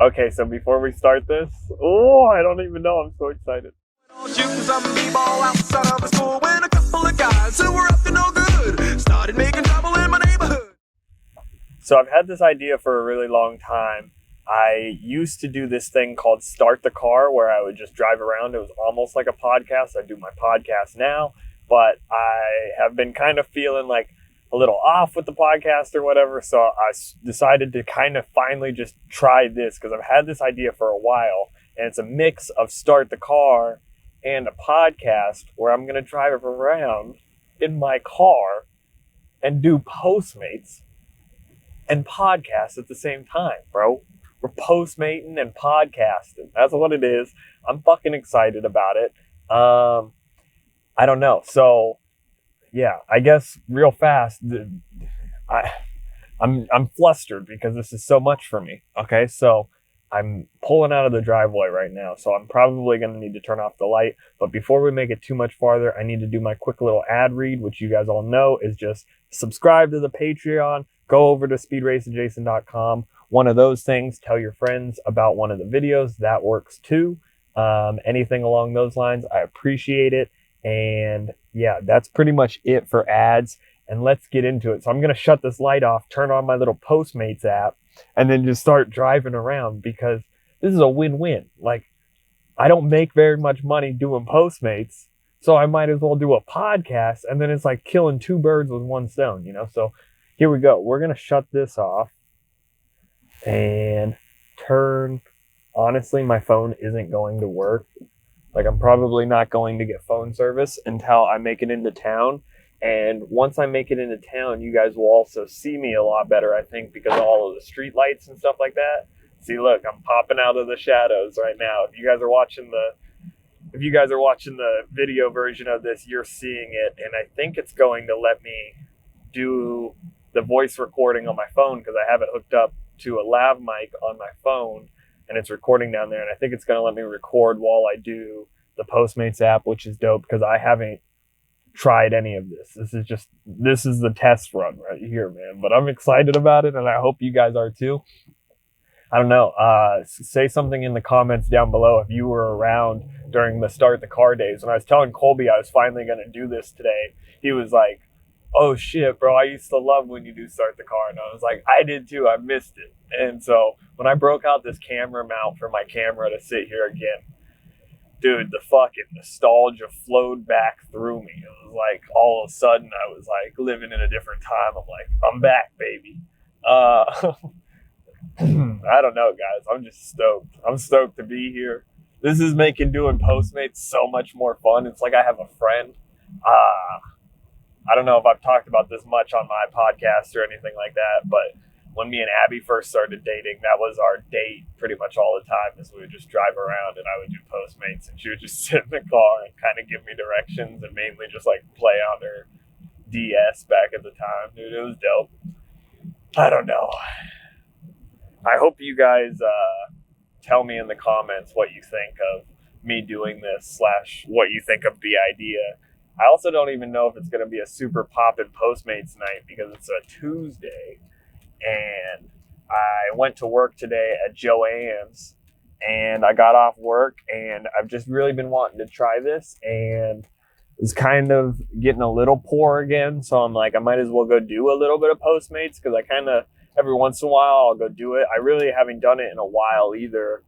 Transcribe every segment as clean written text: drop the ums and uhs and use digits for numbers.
Okay, so before we start this, I don't even know. I'm so excited. Shooting some b-ball outside of the school when a couple of guys who were up to no good started making trouble in my neighborhood. So I've had this idea for a really long time. I used to do this thing called Start the Car where I would just drive around. It was almost like a podcast. I do my podcast now, but I have been kind of feeling like a little off with the podcast or whatever. So I decided to kind of finally just try this because I've had this idea for a while, and it's a mix of Start the Car and a podcast where I'm going to drive around in my car and do Postmates and podcast at the same time, bro. We're postmating and podcasting. That's what it is. I'm fucking excited about it. I don't know. So yeah, I guess real fast, I'm flustered because this is so much for me. Okay, so I'm pulling out of the driveway right now, so I'm probably going to need to turn off the light. But before we make it too much farther, I need to do my quick little ad read, which you guys all know is just subscribe to the Patreon, go over to SpeedRacinJason.com. One of those things, tell your friends about one of the videos. That works too. Anything along those lines, I appreciate it. And yeah, that's pretty much it for ads. And let's get into it. So I'm going to shut this light off, turn on my little Postmates app, and then just start driving around because this is a win-win. Like, I don't make very much money doing Postmates, so I might as well do a podcast. And then it's like killing two birds with one stone, you know? So here we go. We're going to shut this off and honestly, my phone isn't going to work. Like, I'm probably not going to get phone service until I make it into town. And once I make it into town, you guys will also see me a lot better, I think, because of all of the street lights and stuff like that. See, look, I'm popping out of the shadows right now. If you guys are watching the video version of this, you're seeing it. And I think it's going to let me do the voice recording on my phone because I have it hooked up to a lav mic on my phone. And it's recording down there, and I think it's going to let me record while I do the Postmates app, which is dope because I haven't tried any of this. This is the test run right here, man. But I'm excited about it, and I hope you guys are too. I don't know. Say something in the comments down below if you were around during the Start the Car days. When I was telling Colby I was finally going to do this today, he was like, "Oh shit, bro, I used to love when you do Start the Car." And I was like, I did too, I missed it. And so when I broke out this camera mount for my camera to sit here again, dude, the fucking nostalgia flowed back through me. It was like all of a sudden I was like living in a different time. I'm like, I'm back, baby. I don't know, guys. I'm just stoked. I'm stoked to be here. This is making doing Postmates so much more fun. It's like I have a friend. I don't know if I've talked about this much on my podcast or anything like that, but when me and Abby first started dating, that was our date pretty much all the time, is we would just drive around and I would do Postmates and she would just sit in the car and kind of give me directions and mainly just like play on her DS back at the time. Dude, it was dope. I don't know. I hope you guys tell me in the comments what you think of me doing this / what you think of the idea. I also don't even know if it's going to be a super poppin' Postmates night because it's a Tuesday. And I went to work today at Joann's and I got off work and I've just really been wanting to try this and it's kind of getting a little poor again. So I'm like, I might as well go do a little bit of Postmates because I kind of, every once in a while, I'll go do it. I really haven't done it in a while either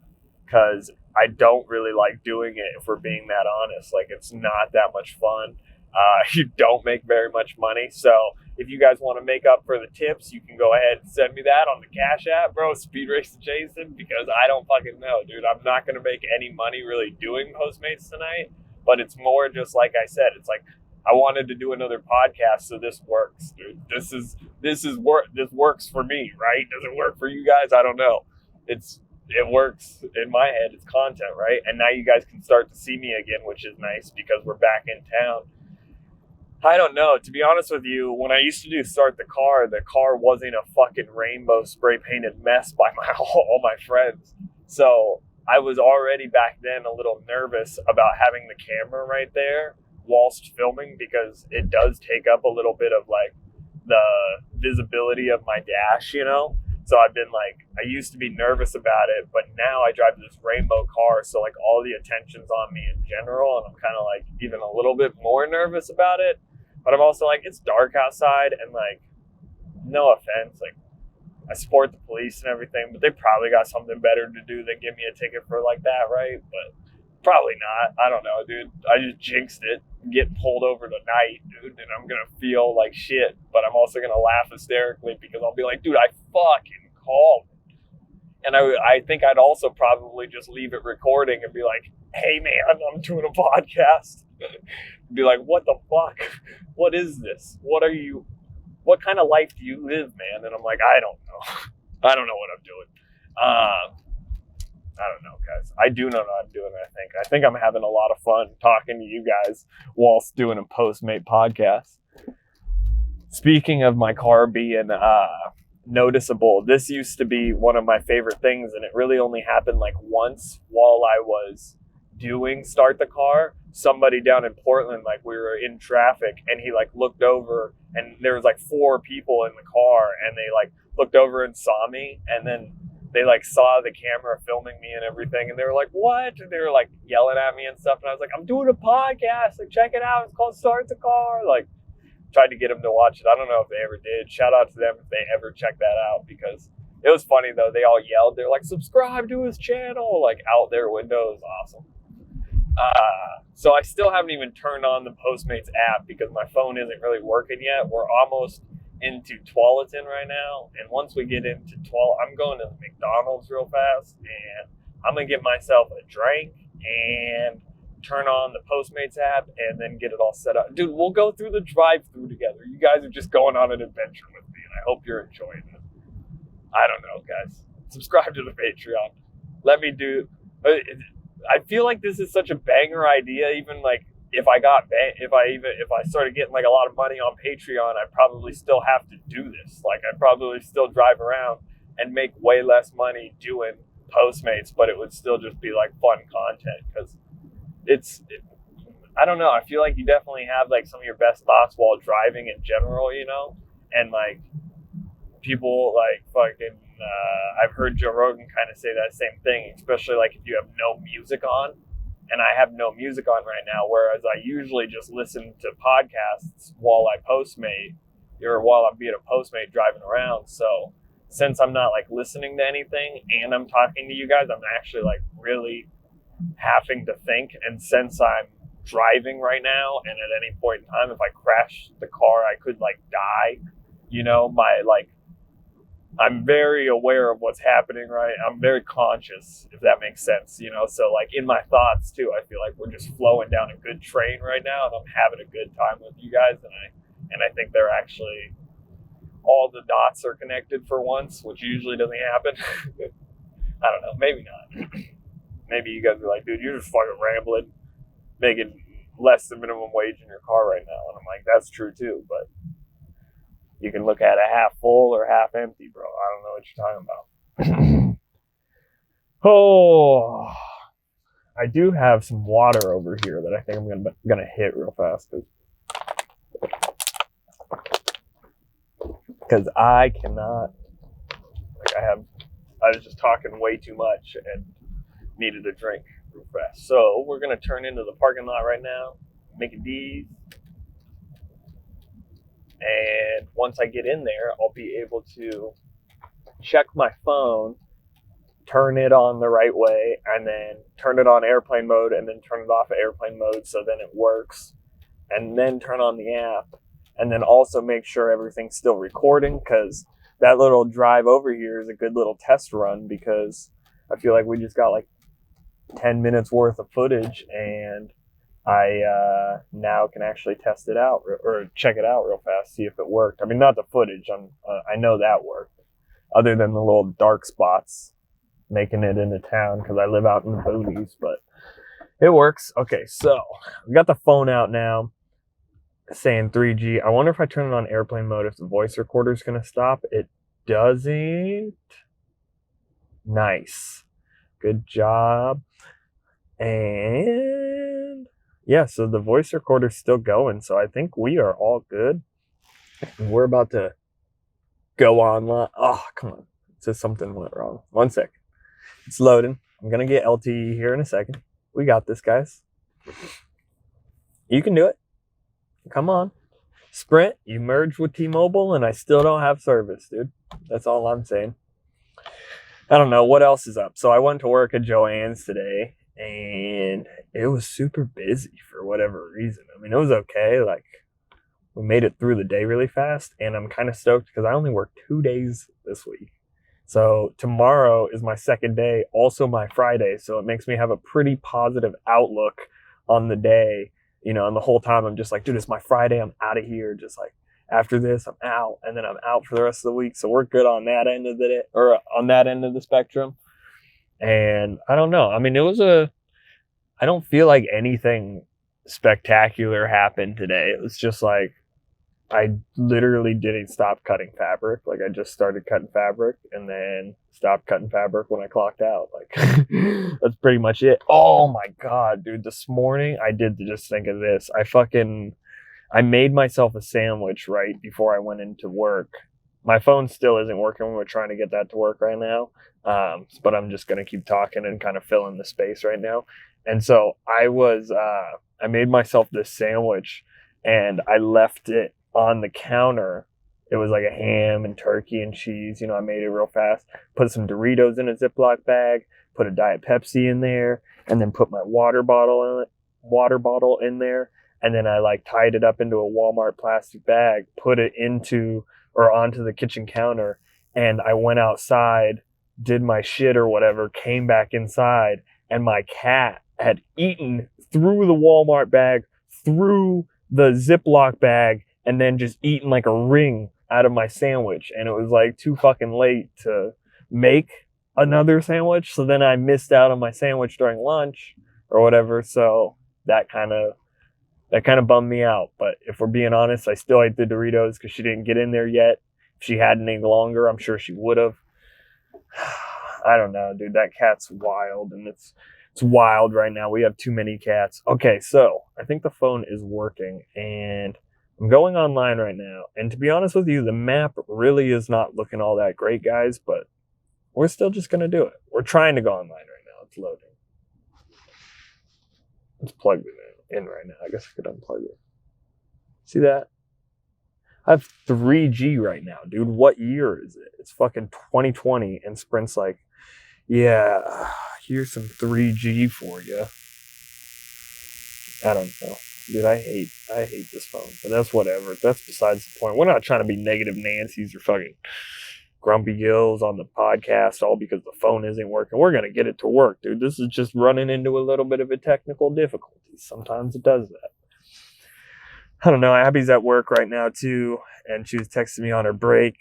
because I don't really like doing it, if we're being that honest. Like, it's not that much fun. You don't make very much money. So if you guys want to make up for the tips, you can go ahead and send me that on the Cash App, bro, SpeedRacinJason, because I don't fucking know, dude. I'm not going to make any money really doing Postmates tonight, but it's more just like I said. It's like I wanted to do another podcast, so this works, dude. This works for me, right? Does it work for you guys? I don't know. It works in my head. It's content, right? And now you guys can start to see me again, which is nice because we're back in town. I don't know. To be honest with you, when I used to do Start the car wasn't a fucking rainbow spray painted mess by all my friends. So I was already back then a little nervous about having the camera right there whilst filming because it does take up a little bit of like the visibility of my dash, you know? So I've been like, I used to be nervous about it, but now I drive this rainbow car, so like all the attention's on me in general, and I'm kind of like even a little bit more nervous about it. But I'm also like, it's dark outside, and like, no offense, like I support the police and everything, but they probably got something better to do than give me a ticket for like that, right? But probably not. I don't know, dude. I just jinxed it. Get pulled over tonight, dude, and I'm gonna feel like shit, but I'm also gonna laugh hysterically because I'll be like, dude, I fucking called. And I think I'd also probably just leave it recording and be like, hey man, I'm doing a podcast. Be like, what the fuck? What is this? What kind of life do you live, man? And I'm like, I don't know. I don't know what I'm doing. I don't know, guys. I do know what I'm doing, I think I'm having a lot of fun talking to you guys whilst doing a Postmate podcast. Speaking of my car being noticeable, this used to be one of my favorite things, and it really only happened like once while I was doing Start the Car. Somebody down in Portland, like we were in traffic, and he like looked over, and there was like 4 people in the car, and they like looked over and saw me, and then they like saw the camera filming me and everything, and they were like, what? And they were like yelling at me and stuff, and I was like, I'm doing a podcast, like check it out, it's called Start the Car. Like tried to get them to watch it. I don't know if they ever did. Shout out to them if they ever check that out, because it was funny though. They all yelled, they're like, subscribe to his channel, like out their window. It was awesome. So I still haven't even turned on the Postmates app because my phone isn't really working yet. We're almost into Tualatin right now, and once we get into I'm going to the McDonald's real fast, and I'm gonna get myself a drink and turn on the Postmates app and then get it all set up. Dude, we'll go through the drive-through together. You guys are just going on an adventure with me, and I hope you're enjoying it. I don't know, guys. Subscribe to the Patreon. Let me do. I feel like this is such a banger idea. Even like if I started getting like a lot of money on Patreon, I'd probably still have to do this. Like I'd probably still drive around and make way less money doing Postmates, but it would still just be like fun content, because I don't know. I feel like you definitely have like some of your best thoughts while driving in general, you know, and like people like fucking, I've heard Joe Rogan kind of say that same thing, especially like if you have no music on. And I have no music on right now, whereas I usually just listen to podcasts while I Postmate, or while I'm being a Postmate driving around. So since I'm not like listening to anything and I'm talking to you guys, I'm actually like really having to think. And since I'm driving right now, and at any point in time, if I crash the car, I could like die, you know, I'm very aware of what's happening, right? I'm very conscious, if that makes sense, you know? So like in my thoughts too, I feel like we're just flowing down a good train right now, and I'm having a good time with you guys. And I think they're actually, all the dots are connected for once, which usually doesn't happen. I don't know, maybe not. Maybe you guys are like, dude, you're just fucking rambling, making less than minimum wage in your car right now. And I'm like, that's true too, but you can look at it half full or half empty, bro. I don't know what you're talking about. Oh, I do have some water over here that I think I'm gonna hit real fast, because I cannot. Like I was just talking way too much and needed a drink real fast. So we're gonna turn into the parking lot right now, make it D's. And once I get in there, I'll be able to check my phone, turn it on the right way, and then turn it on airplane mode, and then turn it off of airplane mode so then it works, and then turn on the app, and then also make sure everything's still recording, because that little drive over here is a good little test run, because I feel like we just got like 10 minutes worth of footage, and I now can actually test it out or check it out real fast, see if it worked. I mean, not the footage. I know that worked, other than the little dark spots making it into town because I live out in the boonies, but it works. Okay, so we got the phone out now, saying 3G. I wonder if I turn it on airplane mode, if the voice recorder is going to stop. It doesn't. Nice. Good job. And yeah, so the voice recorder's still going, so I think we are all good. And we're about to go online. Oh, come on. says something went wrong. 1 sec. It's loading. I'm going to get LTE here in a second. We got this, guys. You can do it. Come on. Sprint, you merged with T-Mobile, and I still don't have service, dude. That's all I'm saying. I don't know what else is up. So I went to work at Joann's today, and it was super busy for whatever reason. I mean, it was okay. Like, we made it through the day really fast, and I'm kind of stoked because I only worked 2 days this week. So tomorrow is my second day, also my Friday. So it makes me have a pretty positive outlook on the day, you know, and the whole time I'm just like, dude, it's my Friday. I'm out of here. Just like after this, I'm out, and then I'm out for the rest of the week. So we're good on that end of the day, or on that end of the spectrum. And I don't know. I mean, I don't feel like anything spectacular happened today. It was just like, I literally didn't stop cutting fabric. Like, I just started cutting fabric and then stopped cutting fabric when I clocked out. Like, that's pretty much it. Oh my God, dude. This morning, I did just think of this. I made myself a sandwich right before I went into work. My phone still isn't working. We're trying to get that to work right now. But I'm just going to keep talking and kind of fill in the space right now. And so I made myself this sandwich and I left it on the counter. It was like a ham and turkey and cheese. You know, I made it real fast. Put some Doritos in a Ziploc bag, put a Diet Pepsi in there, and then put my water bottle in there. And then I like tied it up into a Walmart plastic bag, put it onto the kitchen counter. And I went outside, did my shit or whatever, came back inside, and my cat had eaten through the Walmart bag, through the Ziploc bag, and then just eaten like a ring out of my sandwich. And it was like too fucking late to make another sandwich. So then I missed out on my sandwich during lunch or whatever. So that kind of bummed me out. But if we're being honest, I still ate the Doritos because she didn't get in there yet. If she had any longer, I'm sure she would have. I don't know, dude. That cat's wild, and it's wild right now. We have too many cats. Okay, so I think the phone is working, and I'm going online right now. And to be honest with you, the map really is not looking all that great, guys, but we're still just going to do it. We're trying to go online right now. It's loading. Let's plug it in right now. I guess I could unplug it. See that? I have 3G right now, dude. What year is it? It's fucking 2020, and Sprint's like, yeah, here's some 3G for you. I don't know. Dude, I hate this phone, but that's whatever. That's besides the point. We're not trying to be negative Nancy's or fucking grumpy gills on the podcast all because the phone isn't working. We're going to get it to work, dude. This is just running into a little bit of a technical difficulty. Sometimes it does that. I don't know. Abby's at work right now too, and she was texting me on her break,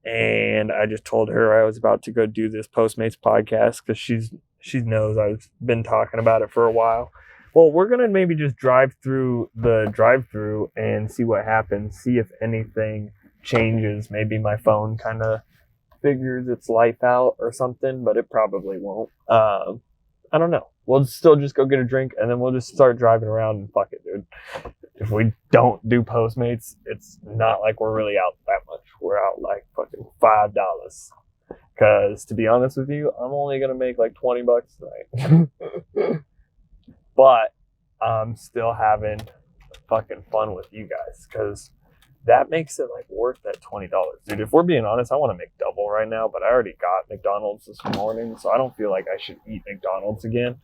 and I just told her I was about to go do this Postmates podcast because she knows I've been talking about it for a while. Well, we're going to maybe just drive through the drive-through and see what happens, see if anything changes. Maybe my phone kind of figures its life out or something, but it probably won't. I don't know. We'll still just go get a drink, and then we'll just start driving around and fuck it, dude. If we don't do Postmates, it's not like we're really out that much. We're out like fucking $5. Because to be honest with you, I'm only going to make like $20 tonight. But I'm still having fucking fun with you guys because that makes it like worth that $20. Dude, if we're being honest, I want to make double right now, but I already got McDonald's this morning, so I don't feel like I should eat McDonald's again.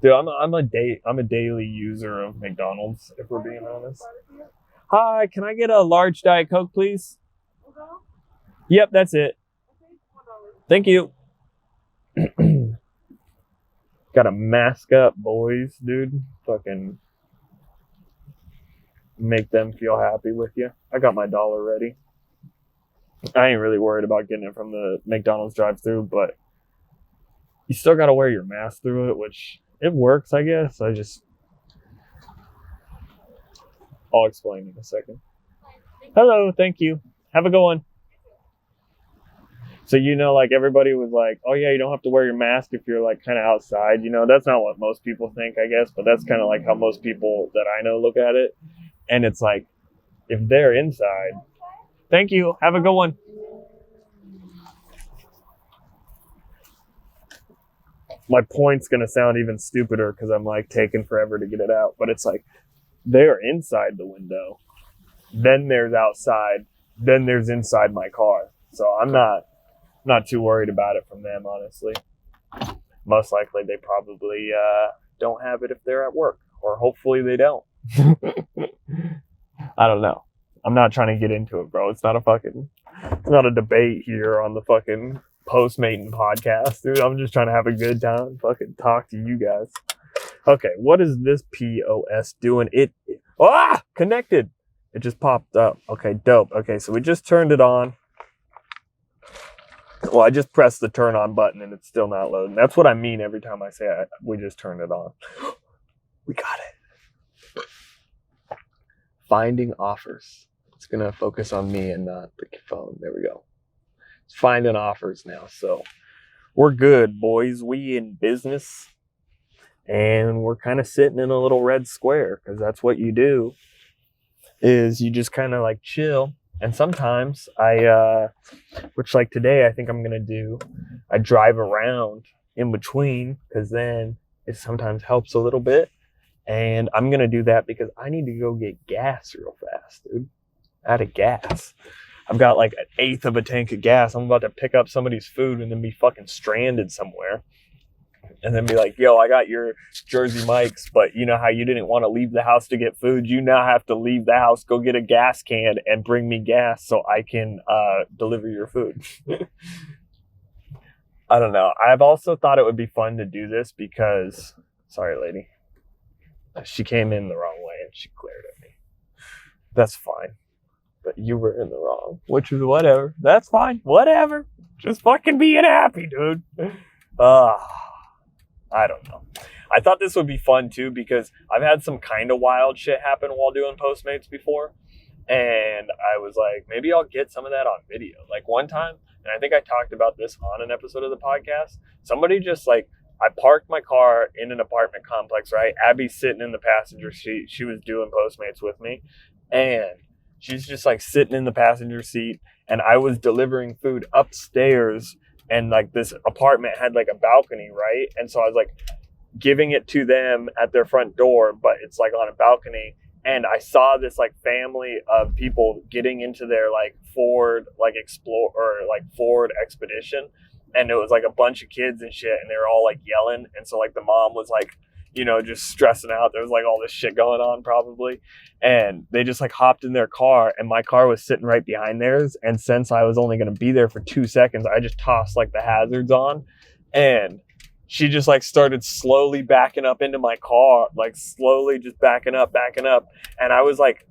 Dude, I'm a daily user of McDonald's, if we're being honest. Hi, can I get a large Diet Coke, please? Yep, that's it. Thank you. Gotta mask up, boys, dude. Fucking make them feel happy with you. I got my dollar ready. I ain't really worried about getting it from the McDonald's drive-thru, but you still gotta wear your mask through it, which it works, I guess. I'll explain in a second. Hello, thank you. Have a good one. So, you know, like everybody was like, oh yeah, you don't have to wear your mask if you're like kind of outside. You know, that's not what most people think, I guess, but that's kind of like how most people that I know look at it. And it's like, if they're inside, thank you, have a good one. my point's going to sound even stupider because I'm like taking forever to get it out. But it's like they're inside the window. Then there's outside. Then there's inside my car. So I'm not too worried about it from them, honestly. Most likely they probably don't have it if they're at work. Or hopefully they don't. I don't know. I'm not trying to get into it, bro. It's not a debate here on the fucking Postmates podcast, dude. I'm just trying to have a good time, fucking talk to you guys. Okay, what is this POS doing? Connected. It just popped up. Okay, dope. Okay, so we just turned it on. Well, I just pressed the turn on button and it's still not loading. That's what I mean every time I say we just turned it on. We got it. Finding offers. It's going to focus on me and not the phone. There we go. It's finding offers now. So we're good, boys. We in business. And we're kind of sitting in a little red square because that's what you do is you just kind of like chill. And sometimes which like today I think I'm going to do, I drive around in between because then it sometimes helps a little bit. And I'm going to do that because I need to go get gas real fast, dude. Out of gas. I've got like an eighth of a tank of gas. I'm about to pick up somebody's food and then be fucking stranded somewhere. And then be like, yo, I got your Jersey Mike's, but you know how you didn't want to leave the house to get food? You now have to leave the house, go get a gas can and bring me gas so I can deliver your food. I don't know. I've also thought it would be fun to do this because, sorry, lady. She came in the wrong way and she glared at me. That's fine. But you were in the wrong, which is whatever. That's fine. Whatever. Just fucking being happy, dude. I don't know. I thought this would be fun too because I've had some kind of wild shit happen while doing Postmates before. And I was like, maybe I'll get some of that on video. Like one time, and I think I talked about this on an episode of the podcast, somebody just like, I parked my car in an apartment complex, right? Abby's sitting in the passenger seat. She was doing Postmates with me. And she's just like sitting in the passenger seat. And I was delivering food upstairs. And like this apartment had like a balcony, right? And so I was like giving it to them at their front door, but it's like on a balcony. And I saw this like family of people getting into their like Ford like Ford Expedition. And it was like a bunch of kids and shit, and they were all like yelling. And so like the mom was like, you know, just stressing out. There was like all this shit going on probably. And they just like hopped in their car, and my car was sitting right behind theirs. And since I was only going to be there for 2 seconds, I just tossed like the hazards on. And she just like started slowly backing up into my car, like slowly just backing up. And I was like,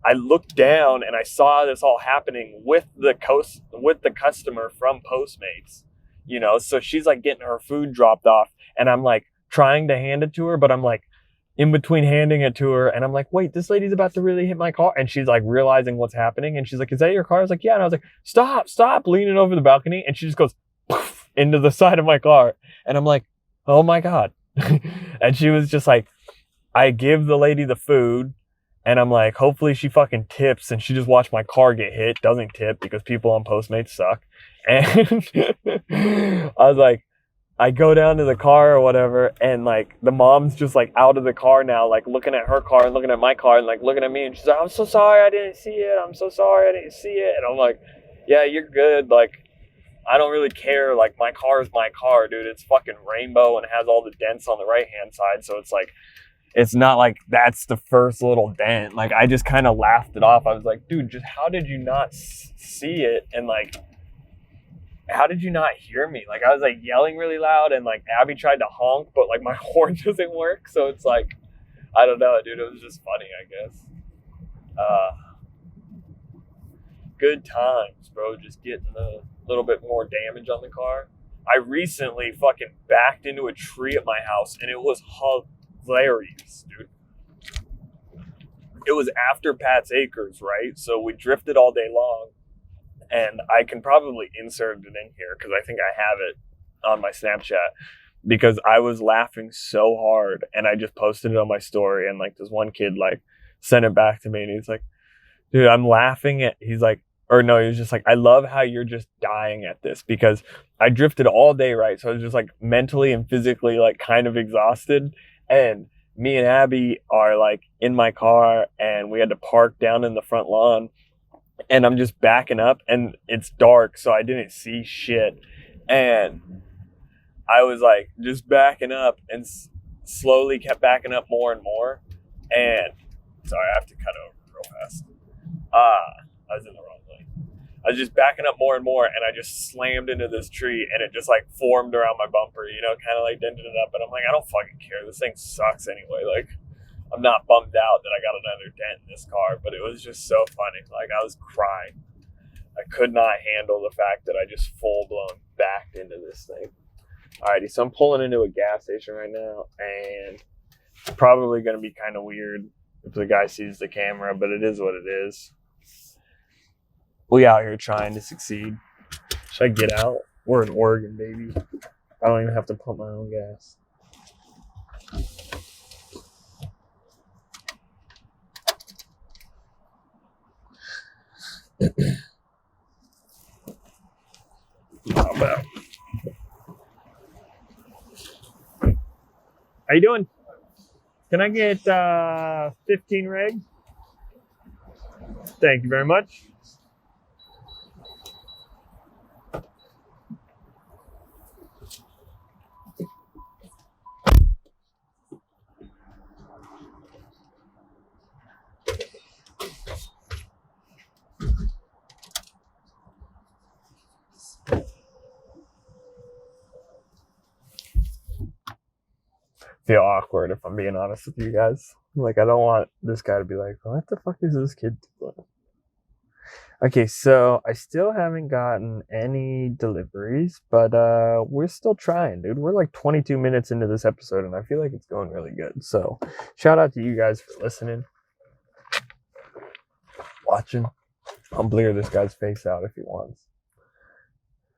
I looked down and I saw this all happening with the customer from Postmates. You know, so she's like getting her food dropped off, and I'm like trying to hand it to her, but I'm like in between handing it to her, and I'm like, wait, this lady's about to really hit my car. And she's like realizing what's happening, and she's like, is that your car? I was like, yeah. And I was like, stop, leaning over the balcony. And she just goes poof, into the side of my car. And I'm like, oh my God. And she was just like, I give the lady the food, and I'm like, hopefully she fucking tips, and she just watched my car get hit. Doesn't tip because people on Postmates suck. And I was like, I go down to the car or whatever, and like the mom's just like out of the car now, like looking at her car and looking at my car and like looking at me, and she's like, I'm so sorry I didn't see it. And I'm like, yeah, you're good. Like, I don't really care. Like, my car is my car, dude. It's fucking rainbow and has all the dents on the right hand side. So it's like, it's not like that's the first little dent. Like, I just kind of laughed it off. I was like, dude, just how did you not see it? And like, how did you not hear me? Like, I was like yelling really loud, and like Abby tried to honk, but like my horn doesn't work. So it's like, I don't know, dude. It was just funny, I guess. Good times, bro. Just getting a little bit more damage on the car. I recently fucking backed into a tree at my house, and it was hilarious, dude. It was after Pat's Acres, right? So we drifted all day long. And I can probably insert it in here because I think I have it on my Snapchat, because I was laughing so hard, and I just posted it on my story, and like this one kid like sent it back to me, and he's like, dude, I'm laughing at, he's like, or no, he was just like, I love how you're just dying at this, because I drifted all day, right? So I was just like mentally and physically like kind of exhausted. And me and Abby are like in my car, and we had to park down in the front lawn, and I'm just backing up, and it's dark, so I didn't see shit. And I was like just backing up and slowly kept backing up more and more. And sorry, I have to cut over real fast. I was in the wrong lane. I was just backing up more and more, and I just slammed into this tree, and it just like formed around my bumper, you know, kind of like dented it up. And I'm like, I don't fucking care. This thing sucks anyway. Like, I'm not bummed out that I got another dent in this car, but it was just so funny. Like, I was crying. I could not handle the fact that I just full blown backed into this thing. Alrighty, so I'm pulling into a gas station right now, and it's probably going to be kind of weird if the guy sees the camera, but it is what it is. We out here trying to succeed. Should I get out? We're in Oregon, baby. I don't even have to pump my own gas. How about? How you doing? Can I get 15 reg? Thank you very much. Feel awkward if I'm being honest with you guys. Like, I don't want this guy to be like, what the fuck is this kid doing? Okay, so I still haven't gotten any deliveries, but we're still trying, dude. We're like 22 minutes into this episode, and I feel like it's going really good. So shout out to you guys for listening, watching. I'll blur this guy's face out if he wants.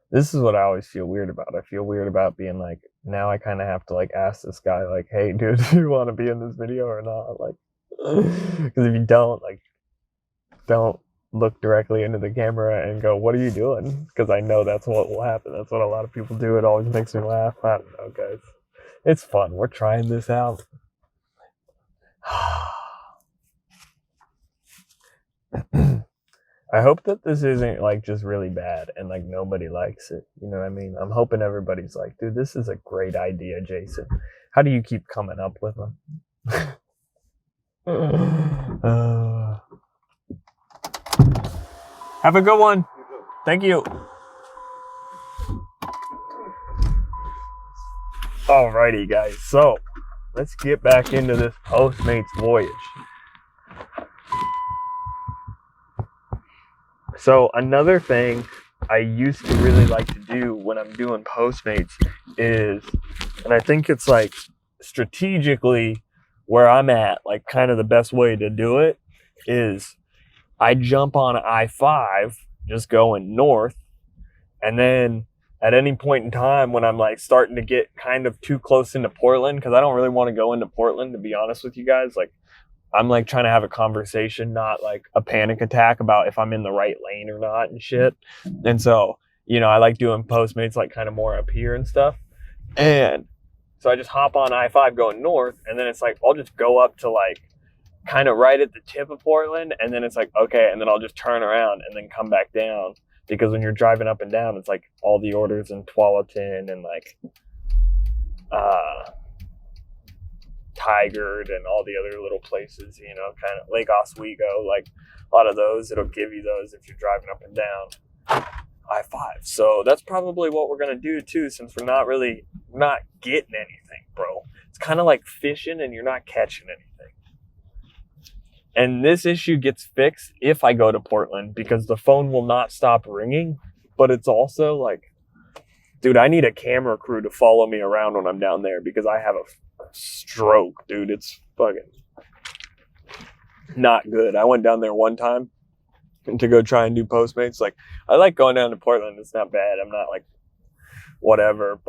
This is what I always feel weird about. I feel weird about being like, now I kind of have to like ask this guy like, hey dude, do you want to be in this video or not? Like, because if you don't, like, don't look directly into the camera and go, what are you doing? Because I know that's what will happen. That's what a lot of people do. It always makes me laugh. I don't know, guys. It's fun. We're trying this out. I hope that this isn't like just really bad and like nobody likes it. You know what I mean? I'm hoping everybody's like, dude, this is a great idea, Jason. How do you keep coming up with them? Have a good one. Thank you. Alrighty, guys. So let's get back into this Postmates voyage. So another thing I used to really like to do when I'm doing Postmates is, and I think it's like strategically where I'm at, like kind of the best way to do it is I jump on I-5 just going north, and then at any point in time when I'm like starting to get kind of too close into Portland, because I don't really want to go into Portland, to be honest with you guys. Like, I'm like trying to have a conversation, not like a panic attack about if I'm in the right lane or not and shit. And so, you know, I like doing Postmates like kind of more up here and stuff. And so I just hop on I-5 going north, and then it's like I'll just go up to like kind of right at the tip of Portland, and then it's like, okay, and then I'll just turn around and then come back down, because when you're driving up and down, it's like all the orders in Tualatin and like Tigard and all the other little places, you know, kind of Lake Oswego, like a lot of those, it'll give you those if you're driving up and down I-5. So that's probably what we're going to do too, since we're not getting anything, bro. It's kind of like fishing and you're not catching anything. And this issue gets fixed if I go to Portland, because the phone will not stop ringing. But it's also like, dude, I need a camera crew to follow me around when I'm down there, because I have a stroke, dude. It's fucking not good. I went down there one time to go try and do Postmates. Like, I like going down to Portland. It's not bad. I'm not like whatever.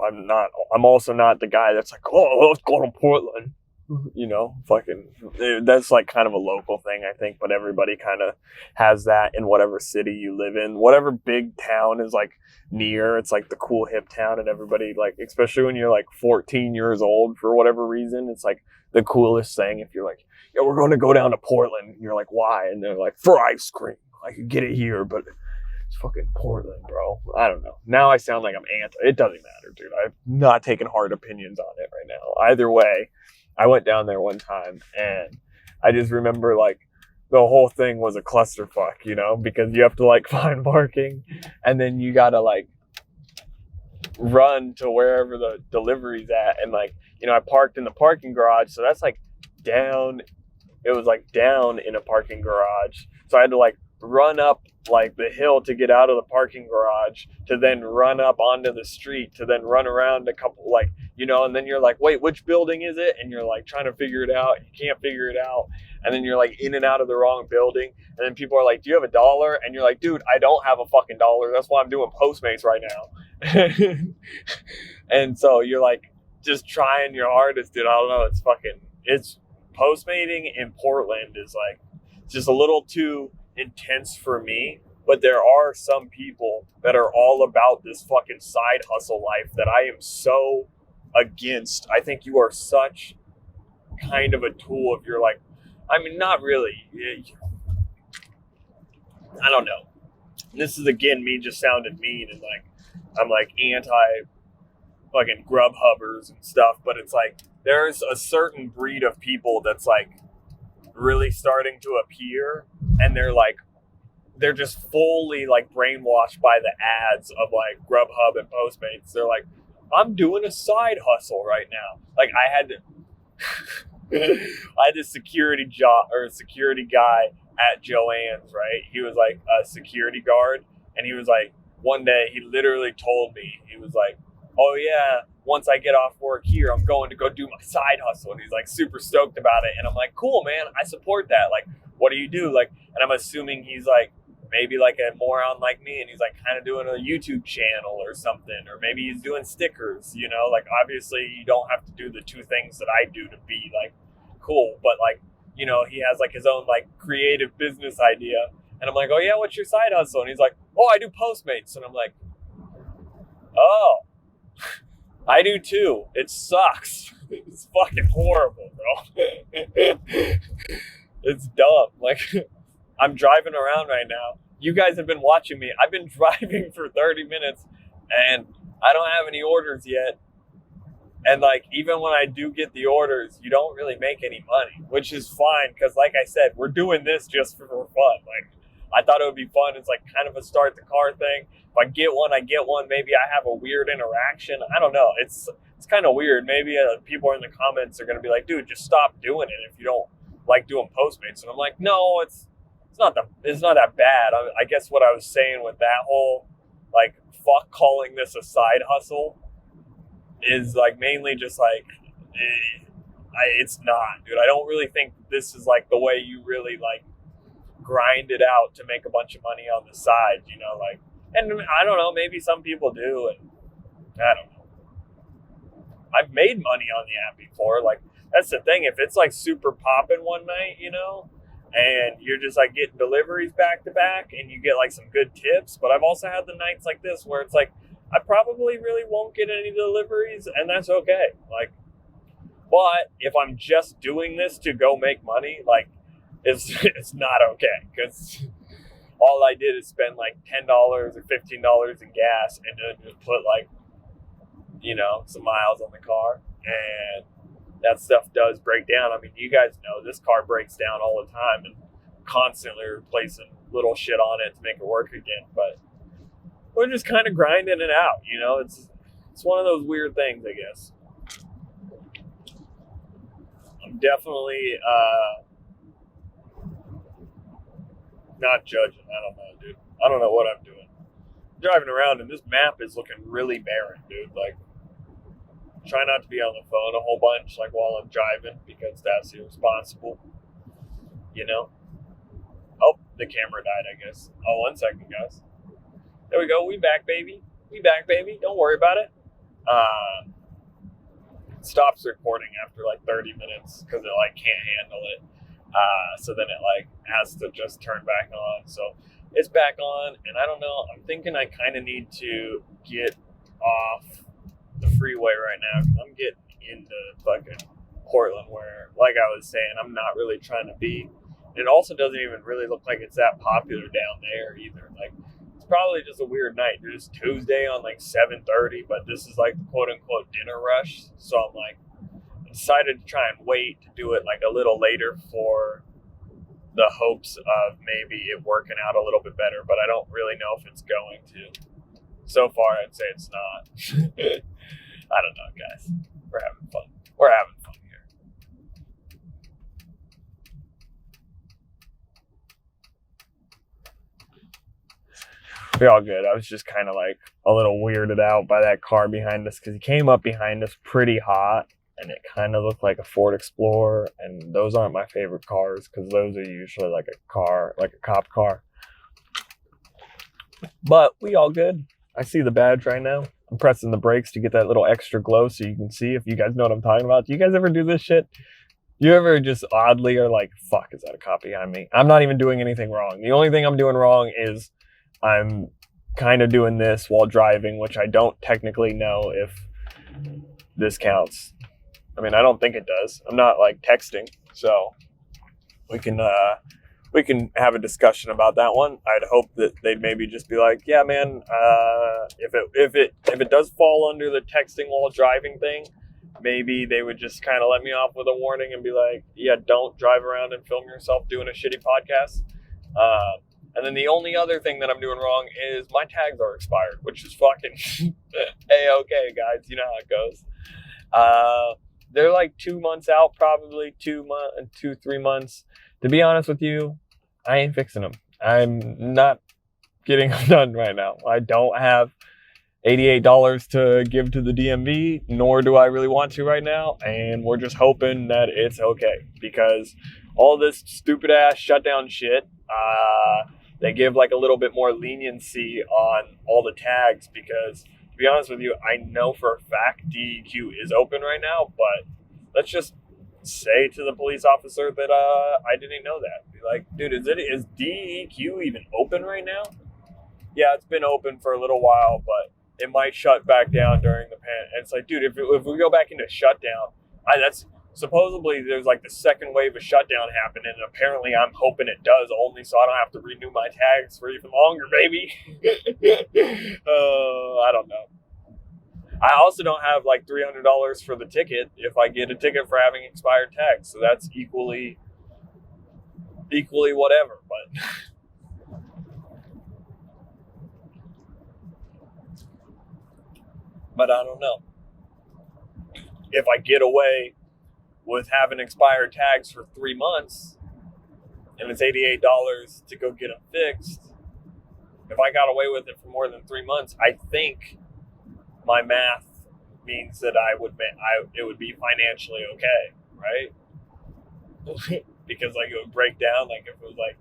I'm also not the guy that's like, oh, let's go to Portland. That's like kind of a local thing, I think, but everybody kind of has that in whatever city you live in. Whatever big town is like near, it's like the cool hip town, and everybody, like, especially when you're like 14 years old for whatever reason, it's like the coolest thing. If you're like, yeah, we're going to go down to Portland, and you're like, why? And they're like, for ice cream. I could get it here, but it's fucking Portland, bro. I don't know. Now I sound like I'm anti. It doesn't matter, dude. I've not taken hard opinions on it right now. Either way, I went down there one time, and I just remember, like, the whole thing was a clusterfuck, because you have to, like, find parking, and then you gotta, like, run to wherever the delivery's at, and, like, I parked in the parking garage, so that's, like, down. It was, like, down in a parking garage, so I had to, like, run up, like, the hill to get out of the parking garage, to then run up onto the street, to then run around a couple, like, and then you're like, wait, which building is it? And you're like trying to figure it out. You can't figure it out. And then you're like in and out of the wrong building. And then people are like, do you have $1? And you're like, dude, I don't have a fucking dollar. That's why I'm doing Postmates right now. And so you're like just trying your hardest, dude. I don't know. It's Postmating in Portland is like just a little too intense for me. But there are some people that are all about this fucking side hustle life that I am so against. I think you are such kind of a tool if you're like, I mean, not really. I don't know. This is, again, me just sounding mean and like, I'm like anti fucking Grubhubbers and stuff, but it's like, there's a certain breed of people that's like really starting to appear, and they're just fully like brainwashed by the ads of like Grubhub and Postmates. They're like, I'm doing a side hustle right now. Like I had this security job or a security guy at Joann's, right? He was like a security guard, and he was like, one day he literally told me, he was like, oh yeah, once I get off work here, I'm going to go do my side hustle. And he's like super stoked about it. And I'm like, cool, man, I support that. Like, what do you do? Like, and I'm assuming he's like, maybe like a moron like me, and he's like kind of doing a YouTube channel or something, or maybe he's doing stickers, like obviously you don't have to do the two things that I do to be like cool, but like, he has like his own like creative business idea. And I'm like, oh yeah, what's your side hustle? And he's like, oh, I do Postmates. And I'm like, oh, I do too. It sucks. It's fucking horrible, bro. It's dumb. Like, I'm driving around right now. You guys have been watching me. I've been driving for 30 minutes and I don't have any orders yet. And like, even when I do get the orders, you don't really make any money, which is fine. Cause like I said, we're doing this just for fun. Like, I thought it would be fun. It's like kind of a start the car thing. If I get one, I get one. Maybe I have a weird interaction. I don't know. It's kind of weird. Maybe people in the comments are going to be like, dude, just stop doing it if you don't like doing Postmates. And I'm like, no, it's not that bad. I guess what I was saying with that whole, like, fuck calling this a side hustle is, like, mainly just, like, it's not, dude. I don't really think this is, like, the way you really, like, grind it out to make a bunch of money on the side, like, and I don't know, maybe some people do, and I don't know. I've made money on the app before. Like, that's the thing. If it's, like, super popping one night, and you're just like getting deliveries back to back and you get like some good tips. But I've also had the nights like this where it's like, I probably really won't get any deliveries, and that's okay. Like, but if I'm just doing this to go make money, like it's not okay, because all I did is spend like $10 or $15 in gas and then just put like, some miles on the car, and that stuff does break down. I mean, you guys know this car breaks down all the time and constantly replacing little shit on it to make it work again. But we're just kind of grinding it out, It's one of those weird things, I guess. I'm definitely not judging. I don't know, dude. I don't know what I'm doing. I'm driving around and this map is looking really barren, dude. Like, try not to be on the phone a whole bunch, like, while I'm driving, because that's irresponsible, Oh, the camera died, I guess. Oh, 1 second, guys. There we go. We back, baby. Don't worry about it. stops recording after like 30 minutes because it like can't handle it. So then it like has to just turn back on. So it's back on, and I don't know. I'm thinking I kind of need to get off the freeway right now because I'm getting into fucking Portland where, like I was saying, I'm not really trying to be. It also doesn't even really look like it's that popular down there either. Like, it's probably just a weird night. It's Tuesday on like 7:30, but this is like the quote unquote dinner rush. So I'm like, I decided to try and wait to do it like a little later for the hopes of maybe it working out a little bit better, but I don't really know if it's going to. So far, I'd say it's not. I don't know, guys. We're having fun. We're having fun here. We're all good. I was just kind of like a little weirded out by that car behind us because he came up behind us pretty hot. And it kind of looked like a Ford Explorer, and those aren't my favorite cars because those are usually like a car, like a cop car. But we all good. I see the badge right now. I'm pressing the brakes to get that little extra glow so you can see if you guys know what I'm talking about. Do you guys ever do this shit? You ever just oddly are like, fuck, is that a cop behind me? I'm not even doing anything wrong. The only thing I'm doing wrong is I'm kind of doing this while driving, which I don't technically know if this counts. I mean, I don't think it does. I'm not like texting, so we can have a discussion about that one. I'd hope that they'd maybe just be like, yeah, man, if it does fall under the texting while driving thing, maybe they would just kind of let me off with a warning and be like, yeah, don't drive around and film yourself doing a shitty podcast. And then the only other thing that I'm doing wrong is my tags are expired, which is fucking A-okay, guys. You know how it goes. They're like 2 months out, probably 3 months. To be honest with you, I ain't fixing them. I'm not getting them done right now. I don't have $88 to give to the DMV, nor do I really want to right now. And we're just hoping that it's okay because all this stupid ass shutdown shit, they give like a little bit more leniency on all the tags because, to be honest with you, I know for a fact DEQ is open right now, but let's just say to the police officer that I didn't know that. Be like, dude, is DEQ even open right now? Yeah, it's been open for a little while, but it might shut back down during the pandemic. And it's like, dude, if we go back into shutdown, that's supposedly there's like the second wave of shutdown happening, and apparently I'm hoping it does only so I don't have to renew my tags for even longer, baby. I don't know. I also don't have like $300 for the ticket if I get a ticket for having expired tags, so that's equally whatever. But I don't know. If I get away with having expired tags for 3 months and it's $88 to go get them fixed, if I got away with it for more than 3 months, I think my math means that it would be financially okay, right? Because like it would break down, like if it was like,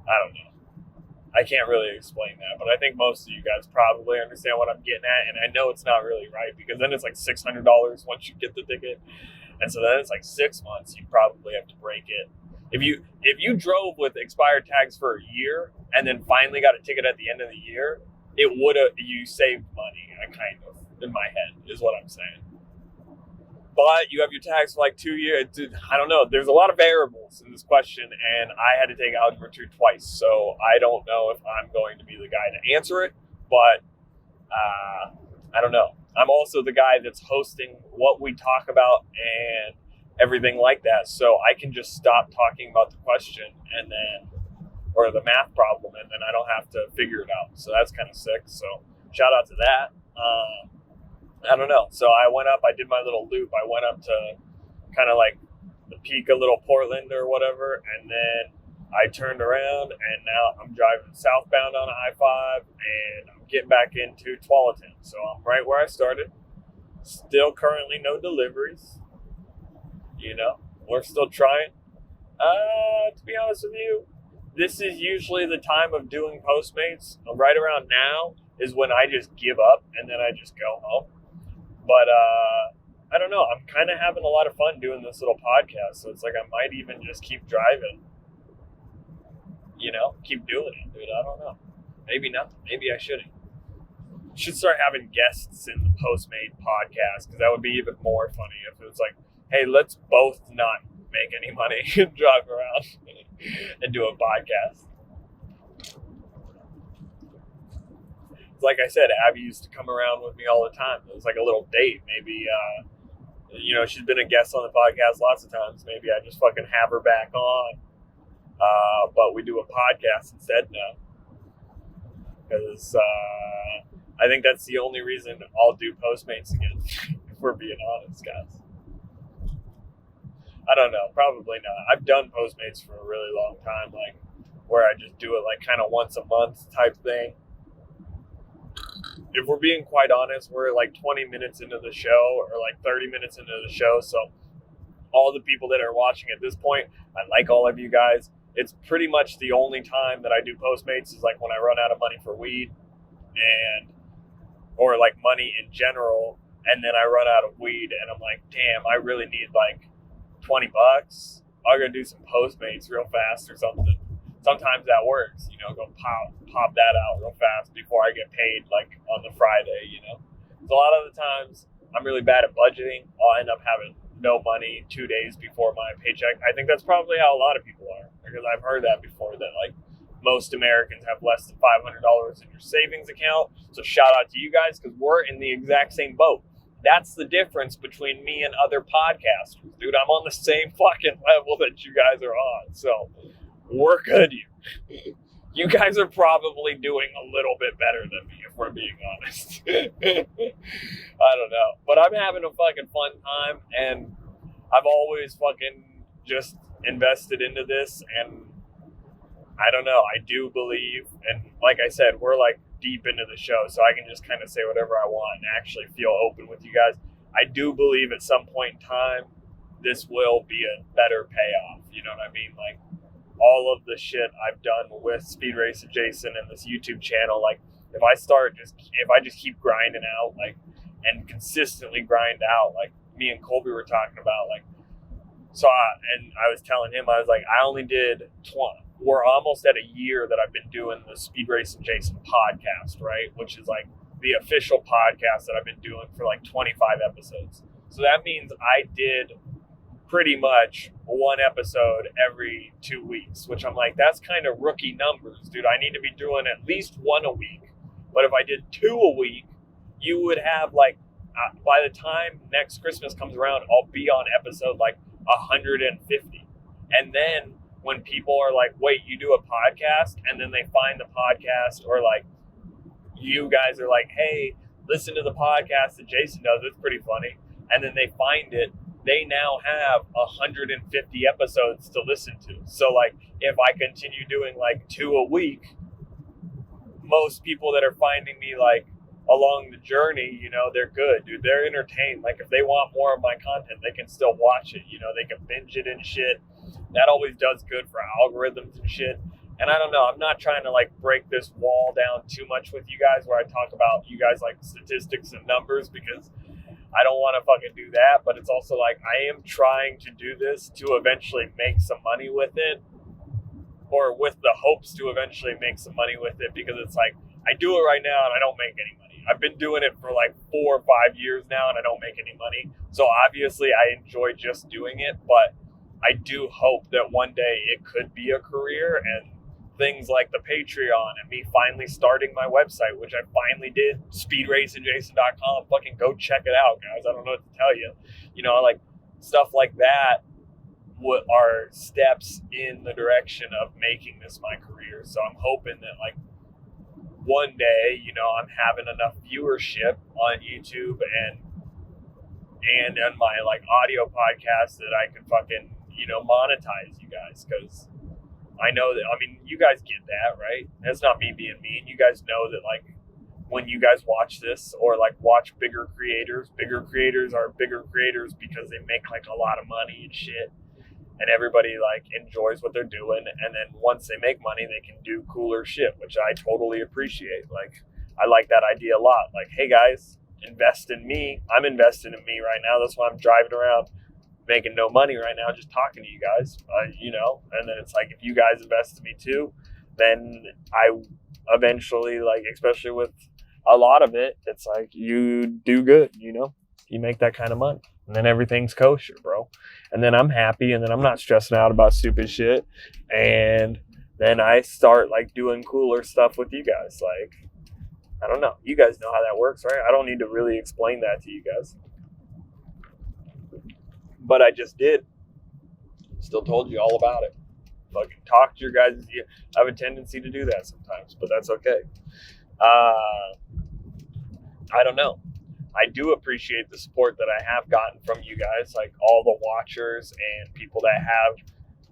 I don't know. I can't really explain that, but I think most of you guys probably understand what I'm getting at, and I know it's not really right because then it's like $600 once you get the ticket, and so then it's like 6 months. You probably have to break it. If you drove with expired tags for a year and then finally got a ticket at the end of the year, you saved money, kind of, in my head, is what I'm saying. But you have your tags for like 2 years. I don't know. There's a lot of variables in this question, and I had to take Algebra 2 twice, so I don't know if I'm going to be the guy to answer it, but I don't know. I'm also the guy that's hosting what we talk about and everything like that, so I can just stop talking about the question or the math problem, and then I don't have to figure it out. So that's kind of sick. So shout out to that. I don't know. So I went up, I did my little loop. I went up to kind of like the peak of Little Portland or whatever, and then I turned around, and now I'm driving southbound on I-5, and I'm getting back into Tualatin. So I'm right where I started. Still currently no deliveries. You know, we're still trying. To be honest with you, this is usually the time of doing Postmates. Right around now is when I just give up and then I just go home. But I don't know. I'm kind of having a lot of fun doing this little podcast. So it's like I might even just keep driving. Keep doing it, dude. I don't know. Maybe not. Maybe I shouldn't. Should start having guests in the Postmate podcast, because that would be even more funny if it was like, hey, let's both not make any money and drive around and do a podcast. Like I said, Abby used to come around with me all the time. It was like a little date. Maybe, she's been a guest on the podcast lots of times. Maybe I just fucking have her back on. But we do a podcast instead now. Because I think that's the only reason I'll do Postmates again, if we're being honest, guys. I don't know. Probably not. I've done Postmates for a really long time, like where I just do it like kind of once a month type thing. If we're being quite honest, we're like 20 minutes into the show or like 30 minutes into the show. So all the people that are watching at this point, I like all of you guys. It's pretty much the only time that I do Postmates is like when I run out of money for weed or like money in general. And then I run out of weed and I'm like, damn, I really need like $20. I'm going to do some Postmates real fast or something. Sometimes that works, go pop that out real fast before I get paid like on the Friday, So a lot of the times I'm really bad at budgeting. I'll end up having no money 2 days before my paycheck. I think that's probably how a lot of people are, because I've heard that before, that like most Americans have less than $500 in your savings account. So shout out to you guys, because we're in the exact same boat. That's the difference between me and other podcasters. Dude, I'm on the same fucking level that you guys are on. So we're good here. You guys are probably doing a little bit better than me, if we're being honest. I don't know. But I'm having a fucking fun time, and I've always fucking just invested into this, and I don't know. I do believe, and like I said, we're like deep into the show, so I can just kind of say whatever I want and actually feel open with you guys. I do believe at some point in time, this will be a better payoff. You know what I mean? Like, all of the shit I've done with SpeedRacinJason and this YouTube channel, like if I just keep grinding out, like, and consistently grind out, like me and Colby were talking about, like, I was telling him, I was like, I only did 20. We're almost at a year that I've been doing the SpeedRacinJason Podcast, right? Which is like the official podcast that I've been doing for like 25 episodes. So that means I did pretty much one episode every 2 weeks, which I'm like, that's kind of rookie numbers, dude. I need to be doing at least one a week. But if I did 2 a week, you would have like, by the time next Christmas comes around, I'll be on episode like 150. And then when people are like, wait, you do a podcast? And then they find the podcast, or like you guys are like, hey, listen to the podcast that Jason does. It's pretty funny. And then they find it. They now have 150 episodes to listen to. So like, if I continue doing like 2 a week, most people that are finding me like along the journey, they're good, dude. They're entertained. Like if they want more of my content, they can still watch it. They can binge it and shit. That always does good for algorithms and shit. And I don't know, I'm not trying to like break this wall down too much with you guys where I talk about you guys like statistics and numbers, because I don't want to fucking do that. But it's also like, I am trying to do this to eventually make some money with it, or with the hopes to eventually make some money with it, because it's like, I do it right now and I don't make any money. I've been doing it for like 4 or 5 years now and I don't make any money. So obviously I enjoy just doing it, but I do hope that one day it could be a career, and things like the Patreon and me finally starting my website, which I finally did, SpeedRacinJason.com. Fucking go check it out, guys. I don't know what to tell you. Like stuff like that are steps in the direction of making this my career. So I'm hoping that like one day, I'm having enough viewership on YouTube and on my like audio podcast that I can fucking, monetize you guys. Because I know that, you guys get that, right? That's not me being mean. You guys know that like when you guys watch this, or like watch bigger creators are bigger creators because they make like a lot of money and shit. And everybody like enjoys what they're doing. And then once they make money, they can do cooler shit, which I totally appreciate. Like, I like that idea a lot. Like, hey guys, invest in me. I'm investing in me right now. That's why I'm driving around making no money right now, just talking to you guys, you know. And then it's like, if you guys invest in me too, then I eventually, like, especially with a lot of it, it's like you do good, you know, you make that kind of money, and then everything's kosher, bro. And then I'm happy, and then I'm not stressing out about stupid shit. And then I start like doing cooler stuff with you guys. Like, I don't know. You guys know how that works, right? I don't need to really explain that to you guys. But I just did. Still told you all about it. Fucking talk to your guys. I have a tendency to do that sometimes, but that's okay. I don't know. I do appreciate the support that I have gotten from you guys, like all the watchers and people that have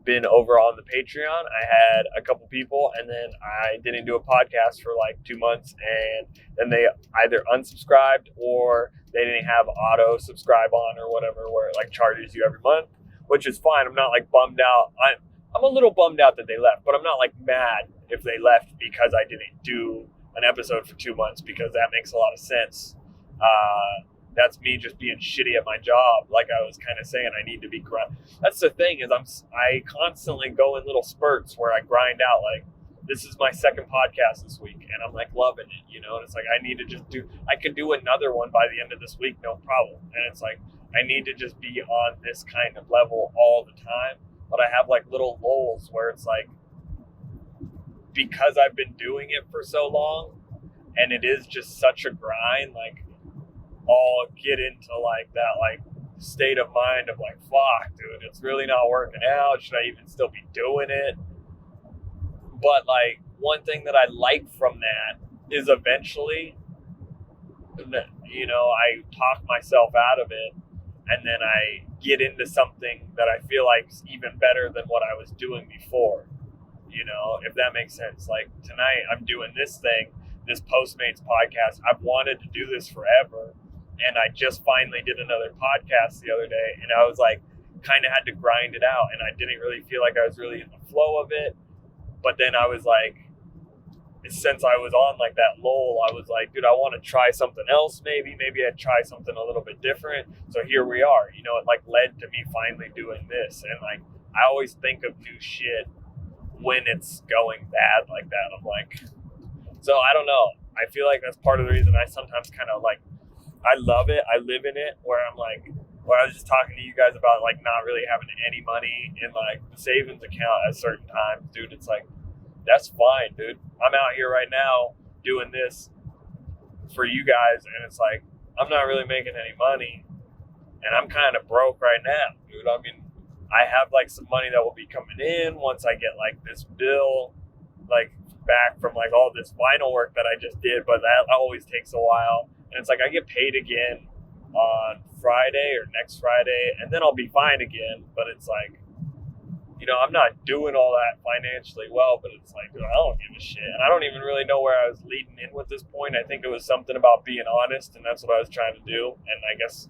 been over on the Patreon. I had a couple people, and then I didn't do a podcast for like 2 months, and then they either unsubscribed or they didn't have auto subscribe on or whatever, where it like charges you every month, which is fine. I'm not like bummed out. I'm a little bummed out that they left, but I'm not like mad if they left because I didn't do an episode for 2 months, because that makes a lot of sense. That's me just being shitty at my job. Like I was kind of saying, I need to be grind. That's the thing, is I constantly go in little spurts where I grind out. Like, this is my second podcast this week, and I'm like loving it, you know. And it's like, I need to just I could do another one by the end of this week, no problem. And it's like, I need to just be on this kind of level all the time. But I have like little lulls where it's like, because I've been doing it for so long, and it is just such a grind, like, I'll get into like that like state of mind of like, fuck, dude, it's really not working out. Should I even still be doing it? But like, one thing that I like from that is eventually, you know, I talk myself out of it, and then I get into something that I feel like is even better than what I was doing before. You know, if that makes sense. Like tonight, I'm doing this thing, this Postmates podcast. I've wanted to do this forever. And I just finally did another podcast the other day, and I was like, kind of had to grind it out, and I didn't really feel like I was really in the flow of it. But then I was like, since I was on like that lull, I was like, dude, I want to try something else. Maybe I'd try something a little bit different. So here we are. You know, it like led to me finally doing this. And like, I always think of new shit when it's going bad like that. I'm like, so I don't know. I feel like that's part of the reason I sometimes kind of like, I love it. I live in it, where I'm like, where I was just talking to you guys about like not really having any money in like the savings account at certain times. Dude, it's like, that's fine, dude. I'm out here right now doing this for you guys, and it's like, I'm not really making any money, and I'm kind of broke right now, dude. I mean, I have like some money that will be coming in once I get like this bill, like back from like all this vinyl work that I just did, but that always takes a while. And it's like, I get paid again on Friday or next Friday, and then I'll be fine again. But it's like, you know, I'm not doing all that financially well, but it's like, dude, I don't give a shit. And I don't even really know where I was leading in with this point. I think it was something about being honest, and that's what I was trying to do. And I guess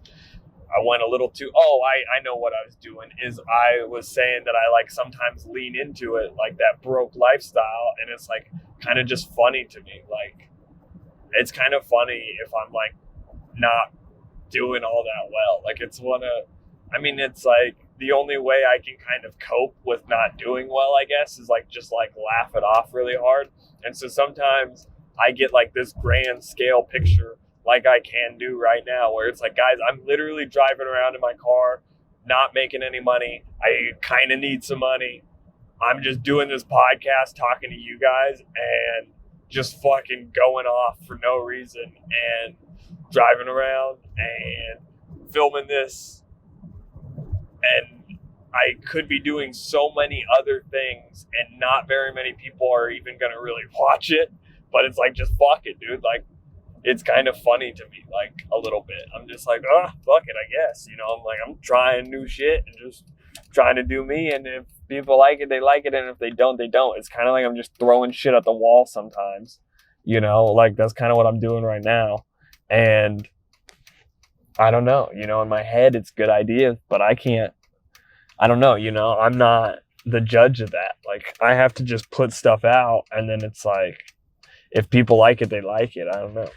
I went a little too, I know what I was doing, is I was saying that I like sometimes lean into it, like that broke lifestyle. And it's like kind of just funny to me. Like, it's kind of funny if I'm like not doing all that well. Like, it's it's like the only way I can kind of cope with not doing well, I guess, is like just like laugh it off really hard. And so sometimes I get like this grand scale picture like I can do right now, where it's like, guys, I'm literally driving around in my car, not making any money. I kind of need some money. I'm just doing this podcast, talking to you guys, and just fucking going off for no reason, and driving around and filming this. And I could be doing so many other things, and not very many people are even going to really watch it. But it's like, just fuck it, dude. Like, it's kind of funny to me, like a little bit. I'm just like, fuck it, I guess. You know, I'm like, I'm trying new shit and just trying to do me. And if people like it, they like it. And if they don't, they don't. It's kind of like I'm just throwing shit at the wall sometimes. You know, like that's kind of what I'm doing right now. And I don't know, you know, in my head, it's good ideas, but I don't know, you know, I'm not the judge of that. Like, I have to just put stuff out, and then it's like, if people like it, they like it. I don't know.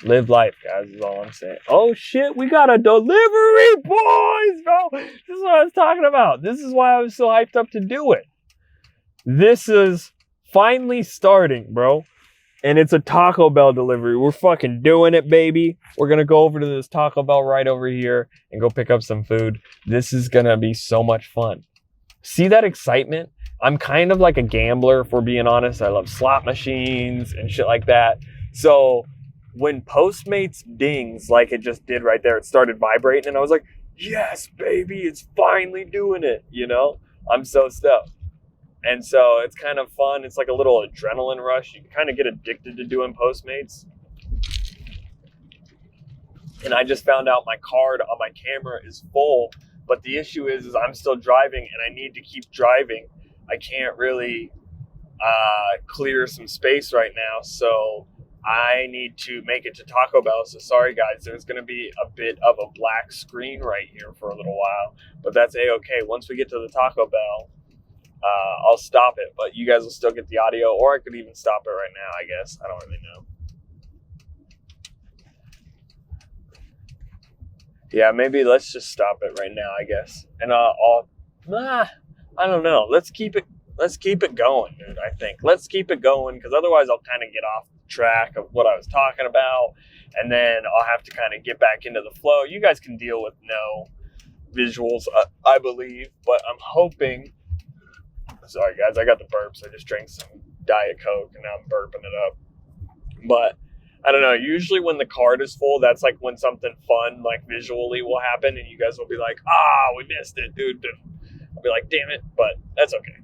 Live life, guys, is all I'm saying. Oh shit, we got a delivery, boys, bro. This is what I was talking about. This is why I was so hyped up to do it. This is finally starting, bro. And it's a Taco Bell delivery. We're fucking doing it, baby. We're going to go over to this Taco Bell right over here and go pick up some food. This is going to be so much fun. See that excitement? I'm kind of like a gambler, if we're being honest. I love slot machines and shit like that. So when Postmates dings, like it just did right there, it started vibrating. And I was like, yes, baby, it's finally doing it. You know, I'm so stoked. And so it's kind of fun. It's like a little adrenaline rush. You kind of get addicted to doing Postmates. And I just found out my card on my camera is full. But the issue is I'm still driving and I need to keep driving. I can't really clear some space right now. So I need to make it to Taco Bell. So sorry, guys. There's going to be a bit of a black screen right here for a little while. But that's A-okay. Once we get to the Taco Bell, I'll stop it, but you guys will still get the audio, or I could even stop it right now, I guess. I don't really know. Yeah, maybe let's just stop it right now, I guess. And I don't know. Let's keep it going, dude, I think. Let's keep it going, because otherwise I'll kind of get off track of what I was talking about, and then I'll have to kind of get back into the flow. You guys can deal with no visuals, I believe, but I'm hoping... Sorry, guys, I got the burps. I just drank some Diet Coke, and now I'm burping it up. But, I don't know. Usually when the card is full, that's like when something fun, like visually, will happen, and you guys will be like, we missed it, dude. I'll be like, damn it, but that's okay.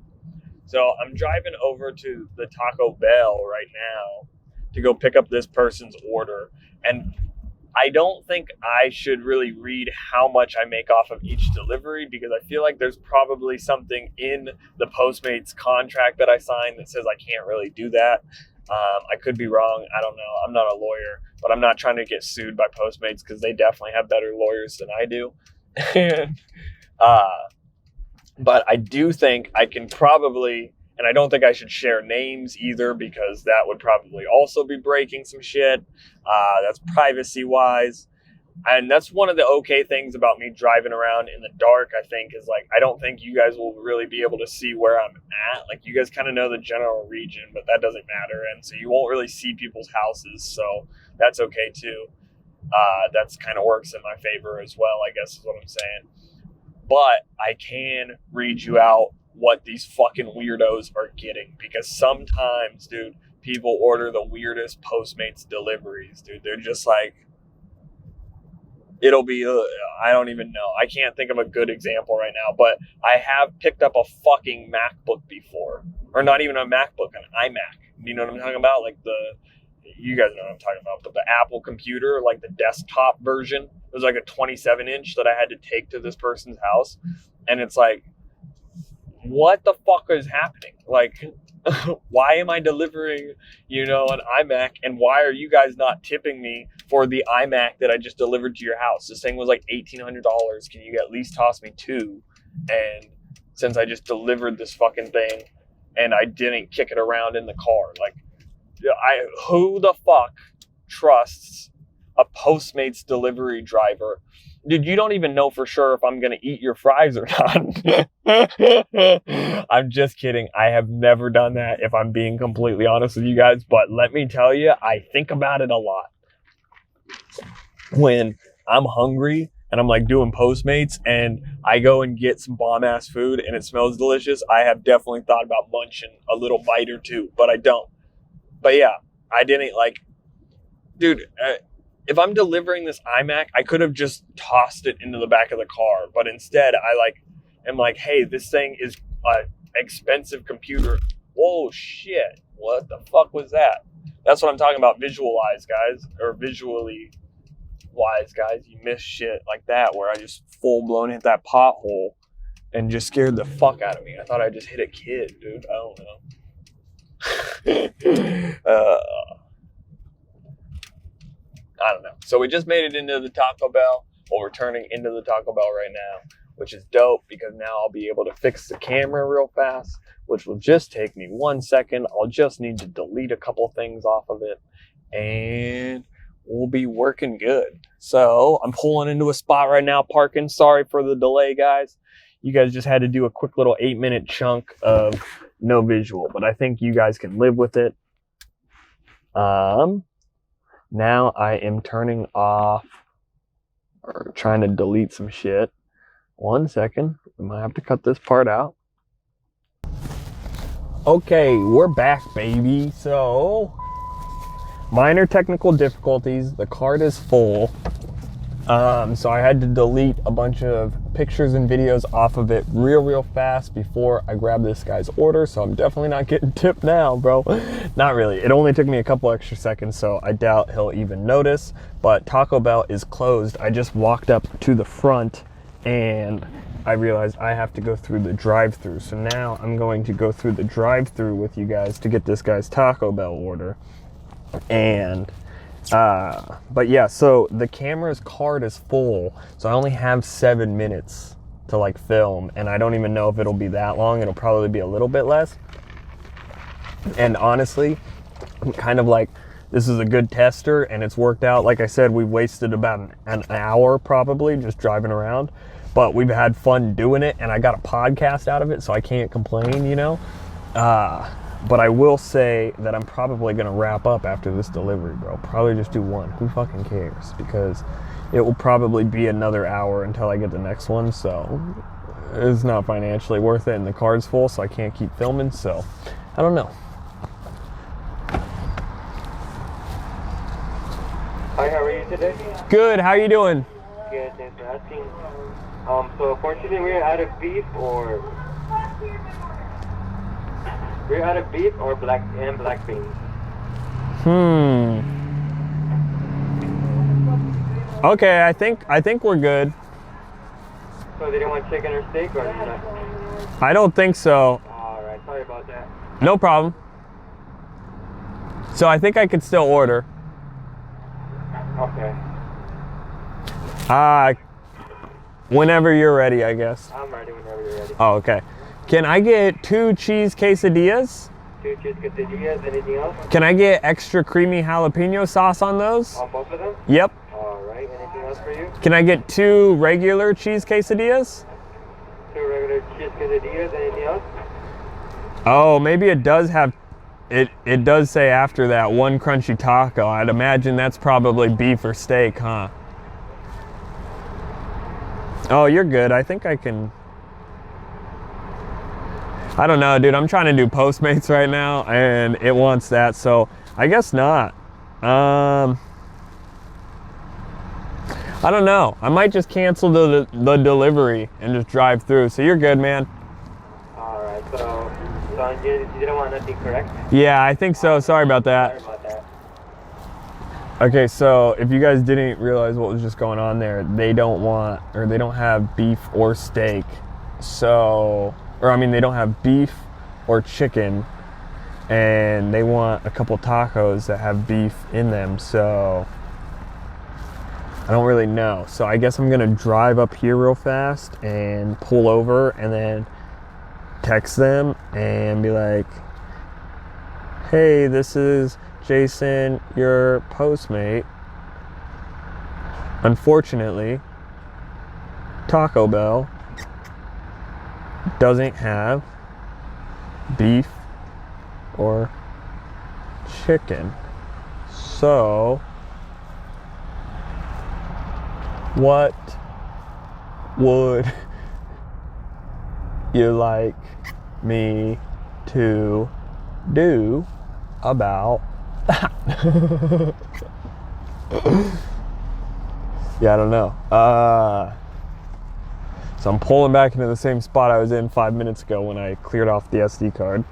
So, I'm driving over to the Taco Bell right now to go pick up this person's order, and I don't think I should really read how much I make off of each delivery, because I feel like there's probably something in the Postmates contract that I signed that says I can't really do that. I could be wrong. I don't know. I'm not a lawyer, but I'm not trying to get sued by Postmates because they definitely have better lawyers than I do. But I do think I can probably, and I don't think I should share names either, because that would probably also be breaking some shit. That's privacy-wise. And that's one of the okay things about me driving around in the dark, I think, is like, I don't think you guys will really be able to see where I'm at. Like, you guys kind of know the general region, but that doesn't matter. And so you won't really see people's houses. So that's okay too. That's kind of works in my favor as well, I guess is what I'm saying. But I can read you out what these fucking weirdos are getting, because sometimes, dude, people order the weirdest Postmates deliveries, dude. They're just like, it'll be, I don't even know. I can't think of a good example right now, but I have picked up a fucking MacBook before, or not even a MacBook, an iMac. You know what I'm talking about? Like you guys know what I'm talking about, but the Apple computer, like the desktop version, it was like a 27-inch that I had to take to this person's house. And it's like, what the fuck is happening? Like, why am I delivering, an iMac, and why are you guys not tipping me for the iMac that I just delivered to your house? This thing was like $1,800. Can you at least toss me $2? And since I just delivered this fucking thing and I didn't kick it around in the car, like, who the fuck trusts a Postmates delivery driver? Dude, you don't even know for sure if I'm going to eat your fries or not. I'm just kidding. I have never done that, if I'm being completely honest with you guys. But let me tell you, I think about it a lot. When I'm hungry and I'm like doing Postmates and I go and get some bomb ass food and it smells delicious, I have definitely thought about munching a little bite or two, but I don't. But yeah, I didn't dude, if I'm delivering this iMac, I could have just tossed it into the back of the car, but instead am like, hey, this thing is an expensive computer. Whoa, shit. What the fuck was that? That's what I'm talking about. Visualize, guys, or visually wise, guys. You miss shit like that where I just full blown hit that pothole and just scared the fuck out of me. I thought I just hit a kid, dude. I don't know. I don't know. So we just made it into the Taco Bell. Well, we're turning into the Taco Bell right now, which is dope because now I'll be able to fix the camera real fast, which will just take me 1 second. I'll just need to delete a couple things off of it, and we'll be working good. So I'm pulling into a spot right now, parking. Sorry for the delay, guys. You guys just had to do a quick little 8-minute chunk of no visual, but I think you guys can live with it. Now I am turning off or trying to delete some shit. 1 second. We might have to cut this part out. Okay, we're back, baby. So, minor technical difficulties. The cart is full. So I had to delete a bunch of pictures and videos off of it real fast before I grabbed this guy's order. So I'm definitely not getting tipped now, bro. Not really. It only took me a couple extra seconds, so I doubt he'll even notice. But Taco Bell is closed. I just walked up to the front and I realized I have to go through the drive-thru. So now I'm going to go through the drive-thru with you guys to get this guy's Taco Bell order. And but yeah, so the camera's card is full, so I only have 7 minutes to like film, and I don't even know if it'll be that long. It'll probably be a little bit less. And honestly, I'm kind of like, this is a good tester and it's worked out. Like I said, we wasted about an hour probably just driving around, but we've had fun doing it, and I got a podcast out of it, so I can't complain, you know. But I will say that I'm probably going to wrap up after this delivery, bro. Probably just do one. Who fucking cares? Because it will probably be another hour until I get the next one. So it's not financially worth it. And the card's full, so I can't keep filming. So I don't know. Hi, how are you today? Good. How you doing? Good, thanks for asking. So unfortunately we're out of beef or black beans. Okay, I think we're good. So they don't want chicken or steak or not? I don't think so. Alright, sorry about that. No problem. So I think I could still order. Okay. Whenever you're ready, I guess. I'm ready whenever you're ready. Oh, okay. Can I get 2 cheese quesadillas? 2 cheese quesadillas, anything else? Can I get extra creamy jalapeno sauce on those? On both of them? Yep. Alright, anything else for you? Can I get 2 regular cheese quesadillas? 2 regular cheese quesadillas, anything else? Oh, maybe it does have, it does say after that 1 crunchy taco. I'd imagine that's probably beef or steak, huh? Oh, you're good. I think I can. I don't know, dude. I'm trying to do Postmates right now, and it wants that, so I guess not. I don't know. I might just cancel the delivery and just drive through. So you're good, man. Alright, so you didn't want nothing, correct? Yeah, I think so. Sorry about that. Sorry about that. Okay, so if you guys didn't realize what was just going on there, they don't have beef or steak. So, or I mean, they don't have beef or chicken, and they want a couple tacos that have beef in them. So I don't really know. So I guess I'm gonna drive up here real fast and pull over and then text them and be like, hey, this is Jason, your Postmate. Unfortunately, Taco Bell doesn't have beef or chicken. So, what would you like me to do about that? Yeah, I don't know. So I'm pulling back into the same spot I was in 5 minutes ago when I cleared off the SD card.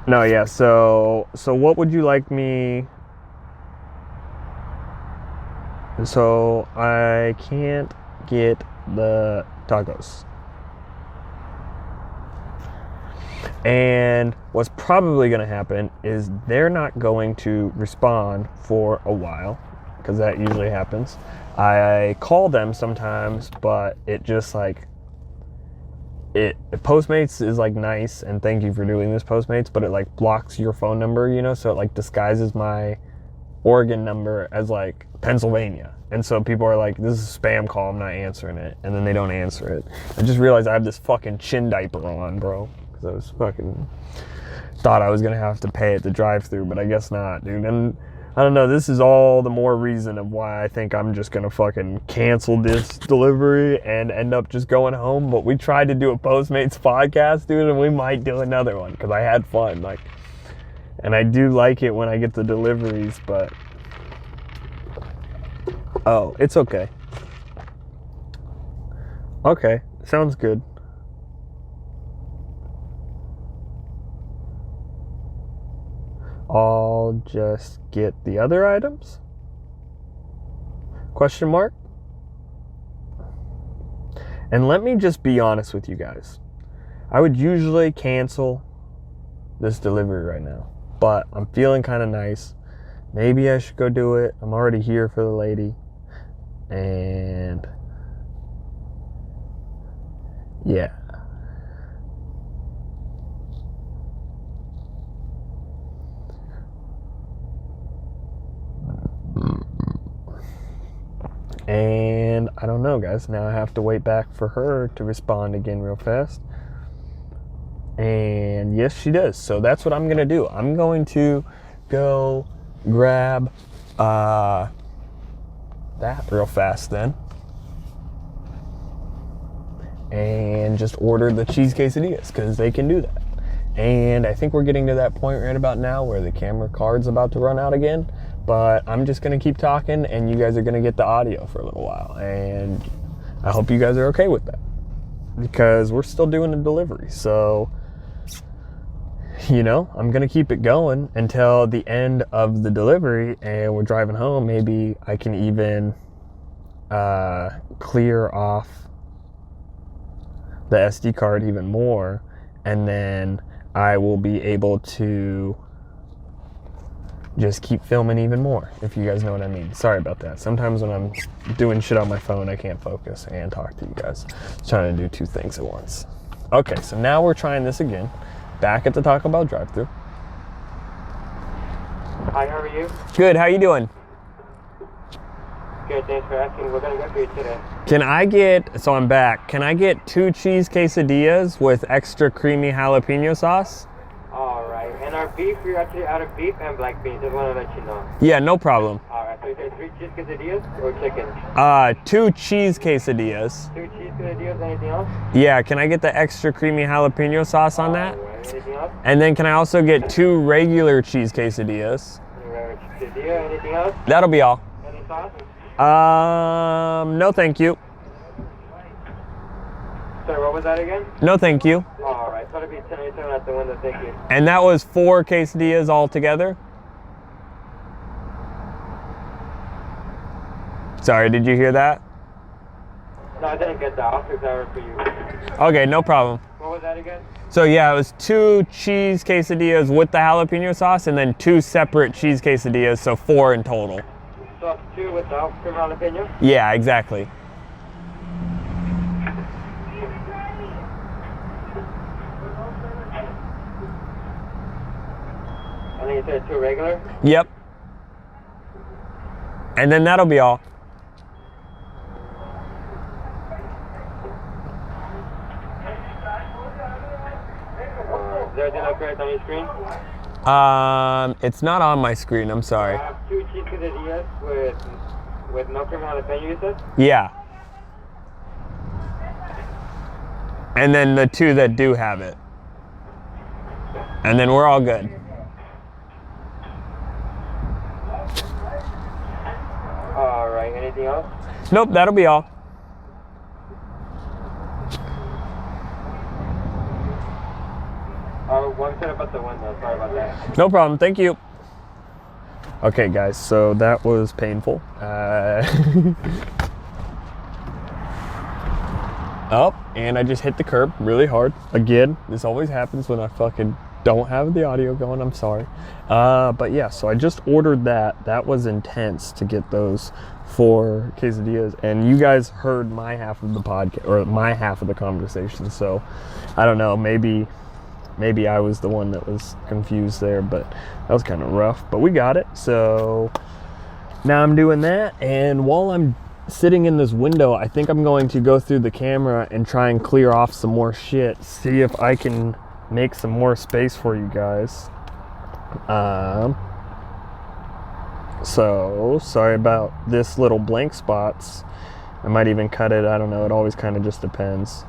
No, yeah, so what would you like me? So I can't get the tacos. And what's probably going to happen is they're not going to respond for a while, because that usually happens. I call them sometimes, but it just like, Postmates is like nice, and thank you for doing this, Postmates, but it like blocks your phone number, you know, so it like disguises my Oregon number as like Pennsylvania. And so people are like, this is a spam call, I'm not answering it. And then they don't answer it. I just realized I have this fucking chin diaper on, bro. Because I was fucking, thought I was going to have to pay at the drive-thru, but I guess not, dude. And I don't know, this is all the more reason of why I think I'm just going to fucking cancel this delivery and end up just going home. But we tried to do a Postmates podcast, dude, and we might do another one because I had fun. Like, and I do like it when I get the deliveries, but oh, it's okay. Okay, sounds good. I'll just get the other items? Question mark? And let me just be honest with you guys. I would usually cancel this delivery right now, but I'm feeling kind of nice. Maybe I should go do it. I'm already here for the lady. And yeah. And I don't know, guys. Now I have to wait back for her to respond again real fast. And yes, she does. So that's what I'm going to do. I'm going to go grab that real fast then. And just order the cheese quesadillas because they can do that. And I think we're getting to that point right about now where the camera card's about to run out again. But I'm just going to keep talking and you guys are going to get the audio for a little while. And I hope you guys are okay with that because we're still doing the delivery. So, you know, I'm going to keep it going until the end of the delivery and we're driving home. Maybe I can even clear off the SD card even more. And then I will be able to just keep filming even more, if you guys know what I mean. Sorry about that. Sometimes when I'm doing shit on my phone, I can't focus and talk to you guys. I'm trying to do two things at once. Okay, so now we're trying this again. Back at the Taco Bell drive-thru. Hi, how are you? Good, how you doing? Good, thanks for asking. We're gonna go for you today. Can I get, so I'm back, can I get 2 cheese quesadillas with extra creamy jalapeno sauce? Alright, and our beef, we're actually out of beef and black beans. Just want to let you know. Yeah, no problem. Alright, so you said 3 cheese quesadillas or chicken? 2 cheese quesadillas. 2 cheese quesadillas, anything else? Yeah, can I get the extra creamy jalapeno sauce on that? Alright, anything else? And then can I also get 2 regular cheese quesadillas? Quesadilla, anything else? That'll be all. Any sauce? No thank you. Sorry, what was that again? No thank you. Alright, so it'll be 1087 at the window, thank you. And that was 4 quesadillas altogether? Sorry, did you hear that? No, I didn't get that. I'll fix that for you. Okay, no problem. What was that again? So yeah, it was 2 cheese quesadillas with the jalapeno sauce and then 2 separate cheese quesadillas, so 4 in total. So 2 without cream jalapeno? Yeah, exactly. And then you said 2 regular? Yep. And then that'll be all. Is everything not correct on your screen? It's not on my screen, I'm sorry. I have 2 cheese quesadillas with no cream jalapeno, you said? Yeah. And then the 2 that do have it. And then we're all good. Alright, anything else? Nope, that'll be all. One set up at the window, sorry about that. No problem, thank you. Okay guys, so that was painful. Oh, and I just hit the curb really hard. Again, this always happens when I fucking don't have the audio going, I'm sorry. But yeah, so I just ordered that. That was intense to get those 4 quesadillas. And you guys heard my half of the podcast, or my half of the conversation. So I don't know, maybe I was the one that was confused there, but that was kind of rough. But we got it. So now I'm doing that, and while I'm sitting in this window, I think I'm going to go through the camera and try and clear off some more shit, see if I can make some more space for you guys. So sorry about this little blank spots. I might even cut it, I don't know, it always kind of just depends.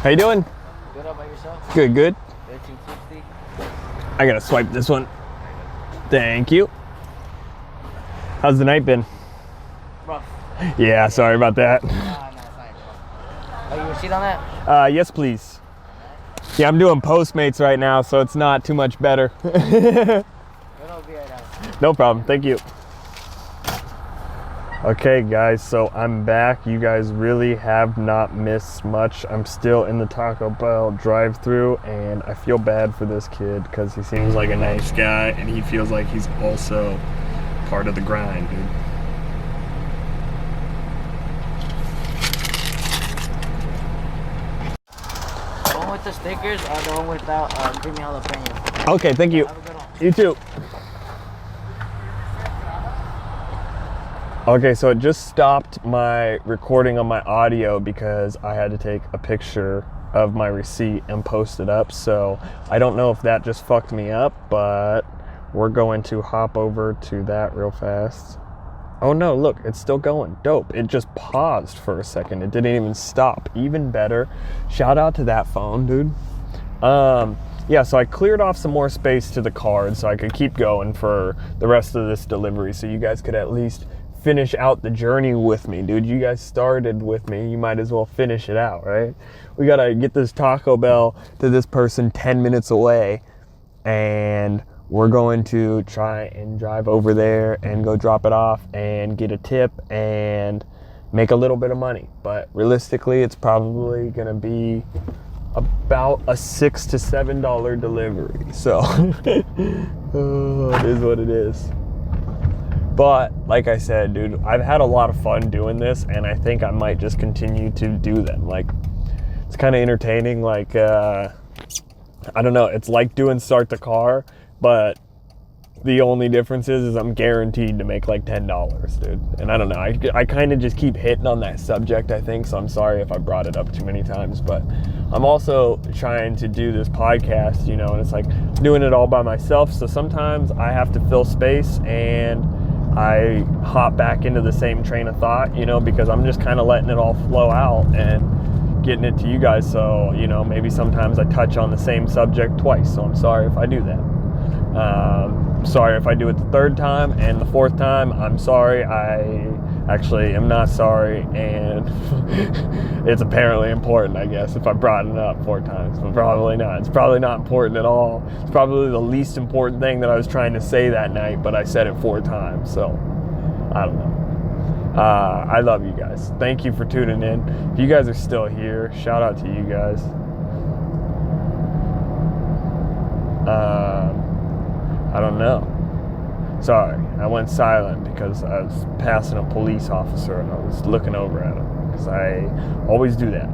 How you doing? Good, how about yourself? Good, good. 1360. I gotta swipe this one. Thank you. How's the night been? Rough. Yeah, sorry about that. No, it's not your fault. Oh, you receipt on that? Yes, please. Yeah, I'm doing Postmates right now, so it's not too much better. It'll be right out. No problem, thank you. Okay guys, so I'm back. You guys really have not missed much. I'm still in the Taco Bell drive-thru, and I feel bad for this kid because he seems like a nice guy and he feels like he's also part of the grind, dude. The one with the stickers or the one without creamy jalapeno? Okay, thank you. Have a good one. You too. Okay, so it just stopped my recording on my audio because I had to take a picture of my receipt and post it up. So I don't know if that just fucked me up, but we're going to hop over to that real fast. Oh no, look, it's still going. Dope. It just paused for a second. It didn't even stop. Even better. Shout out to that phone, dude. Yeah, so I cleared off some more space to the card so I could keep going for the rest of this delivery so you guys could at least finish out the journey with me, dude. You guys started with me, you might as well finish it out, right? We gotta get this Taco Bell to this person 10 minutes away, and we're going to try and drive over there and go drop it off and get a tip and make a little bit of money. But realistically, it's probably gonna be about a $6 to $7 delivery. So it is what it is. But like I said, dude, I've had a lot of fun doing this, and I think I might just continue to do them. Like, it's kind of entertaining. Like, I don't know, it's like doing Start the Car, but the only difference is I'm guaranteed to make like $10, dude. And I don't know, I kind of just keep hitting on that subject, I think, so I'm sorry if I brought it up too many times. But I'm also trying to do this podcast, you know, and it's like doing it all by myself, so sometimes I have to fill space and I hop back into the same train of thought, you know, because I'm just kind of letting it all flow out and getting it to you guys. So, you know, maybe sometimes I touch on the same subject twice, so I'm sorry if I do that. Sorry if I do it the third time, and the fourth time, I'm sorry. I actually am not sorry, and it's apparently important, I guess, if I brought it up 4 times, but probably not. It's probably not important at all. It's probably the least important thing that I was trying to say that night, but I said it 4 times, so I don't know. I love you guys. Thank you for tuning in. If you guys are still here, shout out to you guys. I don't know. Sorry, I went silent because I was passing a police officer and I was looking over at him, because I always do that.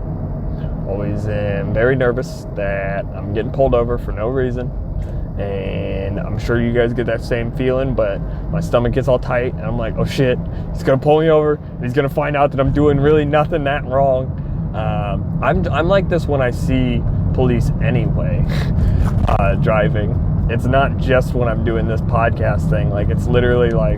Always am very nervous that I'm getting pulled over for no reason, and I'm sure you guys get that same feeling, but my stomach gets all tight and I'm like, oh shit, he's gonna pull me over and he's gonna find out that I'm doing really nothing that wrong. I'm like this when I see police anyway, driving. It's not just when I'm doing this podcast thing. Like, it's literally like,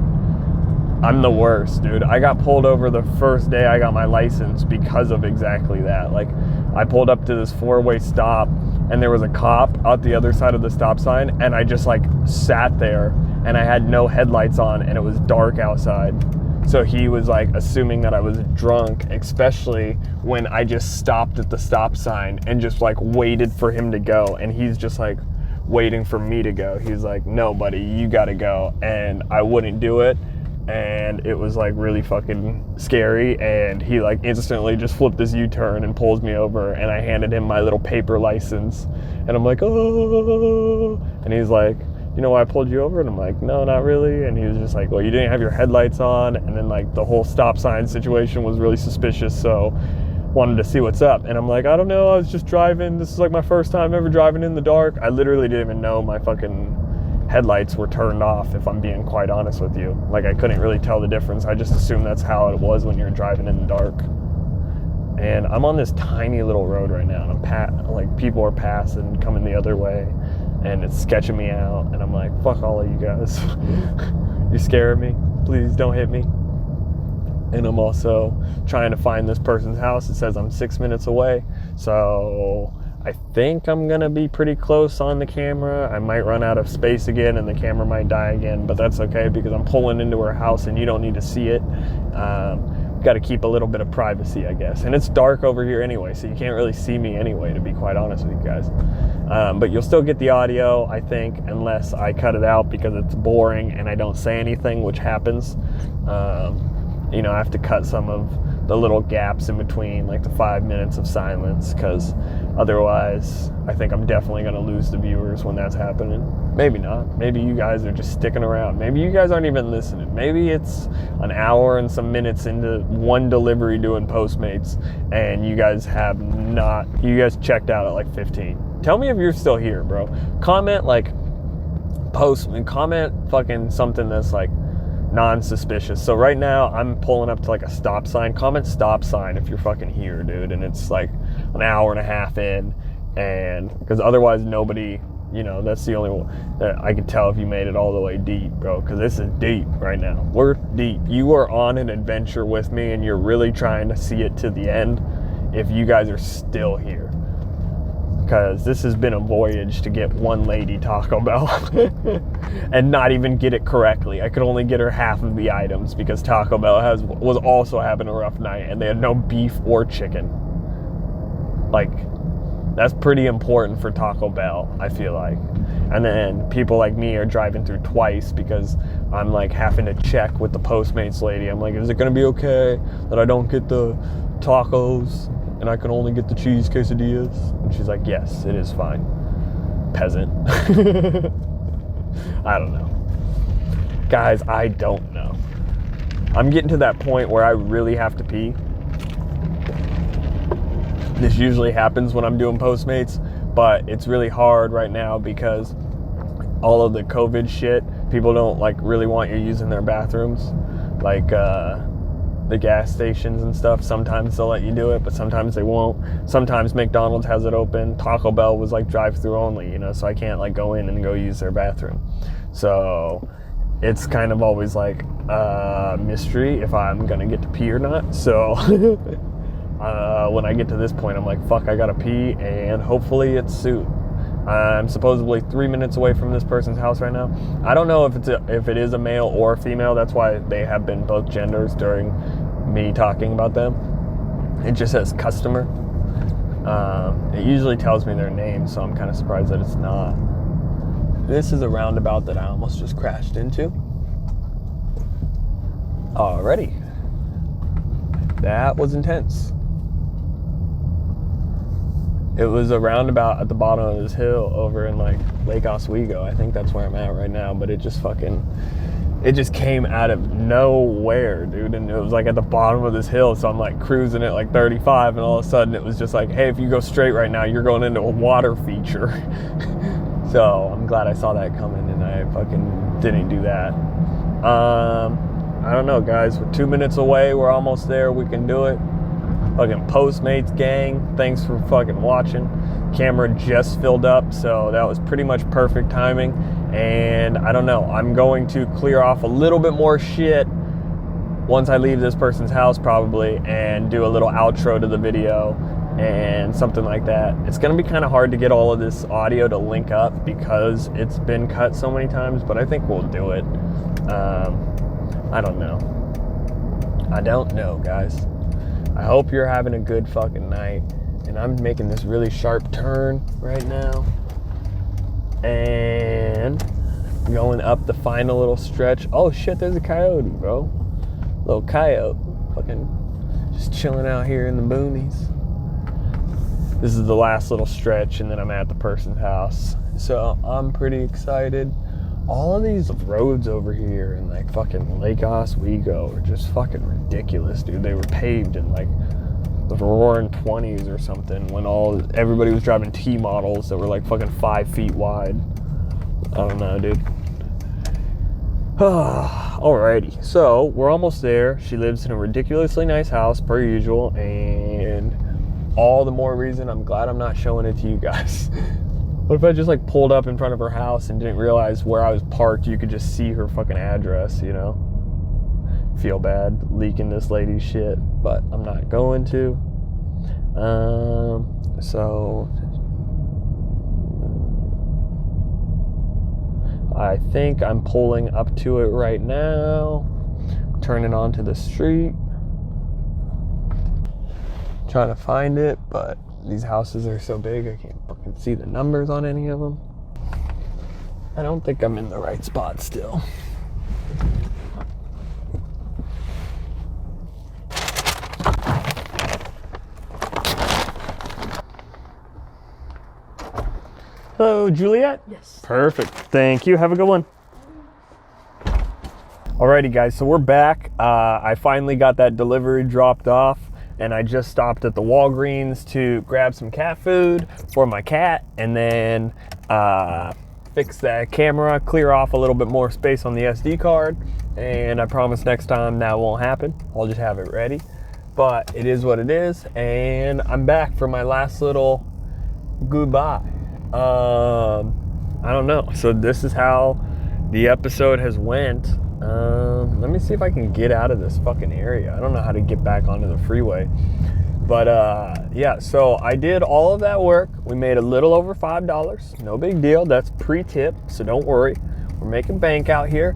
I'm the worst, dude. I got pulled over the first day I got my license because of exactly that. Like, I pulled up to this 4-way stop and there was a cop out the other side of the stop sign, and I just like sat there and I had no headlights on and it was dark outside. So he was like assuming that I was drunk, especially when I just stopped at the stop sign and just like waited for him to go, and he's just like waiting for me to go. He's like, no buddy, you gotta go, and I wouldn't do it, and it was like really fucking scary, and he like instantly just flipped this U-turn and pulls me over, and I handed him my little paper license, and I'm like, oh, and he's like, you know why I pulled you over? And I'm like, no, not really. And he was just like, well, you didn't have your headlights on, and then like the whole stop sign situation was really suspicious, so wanted to see what's up. And I'm like, I don't know, I was just driving. This is like my first time ever driving in the dark. I literally didn't even know my fucking headlights were turned off, if I'm being quite honest with you. Like, I couldn't really tell the difference. I just assumed that's how it was when you're driving in the dark. And I'm on this tiny little road right now, and like, people are passing, coming the other way, and it's sketching me out, and I'm like, fuck all of you guys. You're scaring me. Please don't hit me. And I'm also trying to find this person's house. It says I'm 6 minutes away, so I think I'm gonna be pretty close on the camera. I might run out of space again and the camera might die again, but that's okay because I'm pulling into her house and you don't need to see it. Got to keep a little bit of privacy, I guess. And it's dark over here anyway, so you can't really see me anyway, to be quite honest with you guys. But you'll still get the audio, I think, unless I cut it out because it's boring and I don't say anything, which happens. You know, I have to cut some of the little gaps in between, like the 5 minutes of silence, because otherwise I think I'm definitely going to lose the viewers when that's happening. Maybe not. Maybe you guys are just sticking around. Maybe you guys aren't even listening. Maybe it's an hour and some minutes into one delivery doing Postmates and you guys checked out at like 15. Tell me if you're still here, bro. Comment fucking something that's like non-suspicious. So right now I'm pulling up to like a stop sign. Comment stop sign if you're fucking here, dude, and it's like an hour and a half in, and because otherwise nobody, you know, that's the only one that I can tell if you made it all the way deep, bro, because this is deep right now. We're deep. You are on an adventure with me and you're really trying to see it to the end if you guys are still here, because this has been a voyage to get one lady Taco Bell and not even get it correctly. I could only get her half of the items because Taco Bell was also having a rough night and they had no beef or chicken. Like, that's pretty important for Taco Bell, I feel like. And then people like me are driving through twice because I'm like having to check with the Postmates lady. I'm like, is it gonna be okay that I don't get the tacos and I can only get the cheese quesadillas? And she's like, yes, it is fine, peasant. I don't know. Guys, I don't know. I'm getting to that point where I really have to pee. This usually happens when I'm doing Postmates, but it's really hard right now because all of the COVID shit, people don't like really want you using their bathrooms. Like, the gas stations and stuff, sometimes they'll let you do it, but sometimes they won't. Sometimes McDonald's has it open. Taco Bell was like drive-through only, you know, so I can't like go in and go use their bathroom. So it's kind of always like a mystery if I'm gonna get to pee or not. So when I get to this point, I'm like, fuck, I gotta pee, and hopefully it's soon. I'm supposedly 3 minutes away from this person's house right now. I don't know if it is a male or a female. That's why they have been both genders during me talking about them. It just says customer. It usually tells me their name, so I'm kind of surprised that it's not. This is a roundabout that I almost just crashed into. Alrighty. That was intense. It was a roundabout at the bottom of this hill over in like Lake Oswego. I think that's where I'm at right now, but it just came out of nowhere, dude. And it was like at the bottom of this hill. So I'm like cruising at like 35 and all of a sudden it was just like, hey, if you go straight right now, you're going into a water feature. So I'm glad I saw that coming and I fucking didn't do that. I don't know, guys. We're 2 minutes away. We're almost there. We can do it. Fucking Postmates gang, thanks for fucking watching. Camera just filled up, so that was pretty much perfect timing. And I don't know, I'm going to clear off a little bit more shit once I leave this person's house probably, and do a little outro to the video and something like that. It's gonna be kind of hard to get all of this audio to link up because it's been cut so many times, but I think we'll do it. I don't know, guys. I hope you're having a good fucking night. And I'm making this really sharp turn right now. And going up the final little stretch. Oh shit, there's a coyote, bro. Little coyote. Fucking just chilling out here in the boonies. This is the last little stretch and then I'm at the person's house. So I'm pretty excited. All of these roads over here in like fucking Lake Oswego are just fucking ridiculous, dude. They were paved in like the roaring 20s or something when everybody was driving T models that were like fucking 5 feet wide. I don't know, dude. Alrighty, so we're almost there. She lives in a ridiculously nice house, per usual, and all the more reason I'm glad I'm not showing it to you guys. What if I just like pulled up in front of her house and didn't realize where I was parked? You could just see her fucking address, you know? Feel bad leaking this lady's shit, but I'm not going to. So I think I'm pulling up to it right now, turning onto the street, trying to find it, but these houses are so big I can't fucking see the numbers on any of them. I don't think I'm in the right spot still. Hello, Juliet? Yes. Perfect. Thank you. Have a good one. Alrighty, guys. So we're back. I finally got that delivery dropped off, and I just stopped at the Walgreens to grab some cat food for my cat, and then fix that camera, clear off a little bit more space on the SD card, and I promise next time that won't happen. I'll just have it ready. But it is what it is, and I'm back for my last little goodbye. I don't know. So this is how the episode has went. Let me see if I can get out of this fucking area. I don't know how to get back onto the freeway. But yeah, so I did all of that work. We made a little over $5. No big deal. That's pre-tip, so don't worry. We're making bank out here.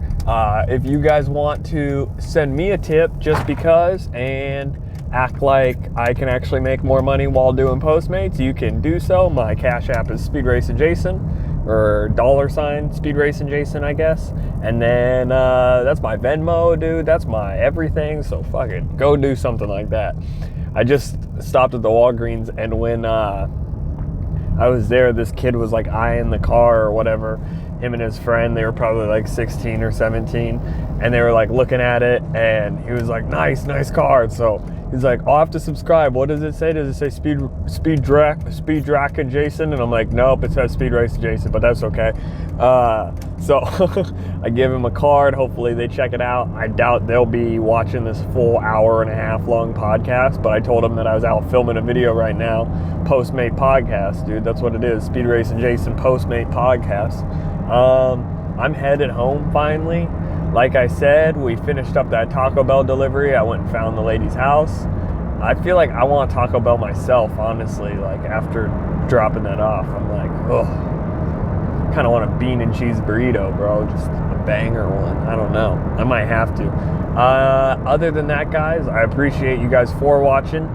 If you guys want to send me a tip just because and act like I can actually make more money while doing Postmates, you can do so. My Cash App is SpeedRacinJason, or $ SpeedRacinJason, I guess. And then that's my Venmo, dude. That's my everything. So fuck it, go do something like that. I just stopped at the Walgreens, and when I was there, this kid was like eyeing the car or whatever. Him and his friend, they were probably like 16 or 17, and they were like looking at it, and he was like, nice card. So he's like, I'll have to subscribe. What does it say? Does it say SpeedRacinJason? And I'm like, nope, it says SpeedRacinJason, but that's okay. So I give him a card. Hopefully they check it out. I doubt they'll be watching this full hour-and-a-half long podcast, but I told them that I was out filming a video right now. Postmate Podcast, dude. That's what it is. SpeedRacinJason Postmate Podcast. I'm headed home finally. Like I said, we finished up that Taco Bell delivery. I went and found the lady's house. I feel like I want Taco Bell myself, honestly. Like after dropping that off, I'm like, ugh. Kind of want a bean and cheese burrito, bro. Just a banger one. I don't know. I might have to. Other than that, guys, I appreciate you guys for watching.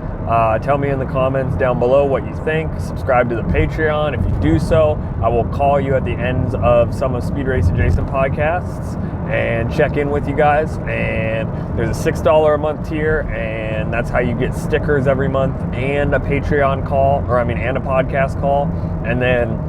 Tell me in the comments down below what you think. Subscribe to the Patreon. If you do so, I will call you at the ends of some of SpeedRacinJason podcasts and check in with you guys. And there's a $6 a month tier, and that's how you get stickers every month and a Patreon call, and a podcast call. And then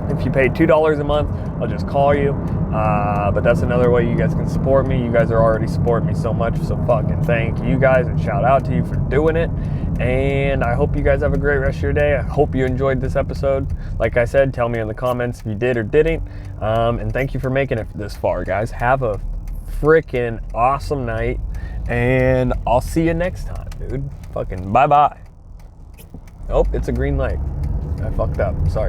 if you pay $2 a month, I'll just call you. But that's another way you guys can support me. You guys are already supporting me so much, so fucking thank you guys, and shout out to you for doing it. And I hope you guys have a great rest of your day. I hope you enjoyed this episode. Like I said, tell me in the comments if you did or didn't. And thank you for making it this far, guys. Have a freaking awesome night, and I'll see you next time, dude. Fucking bye-bye. Oh, it's a green light. I fucked up. Sorry.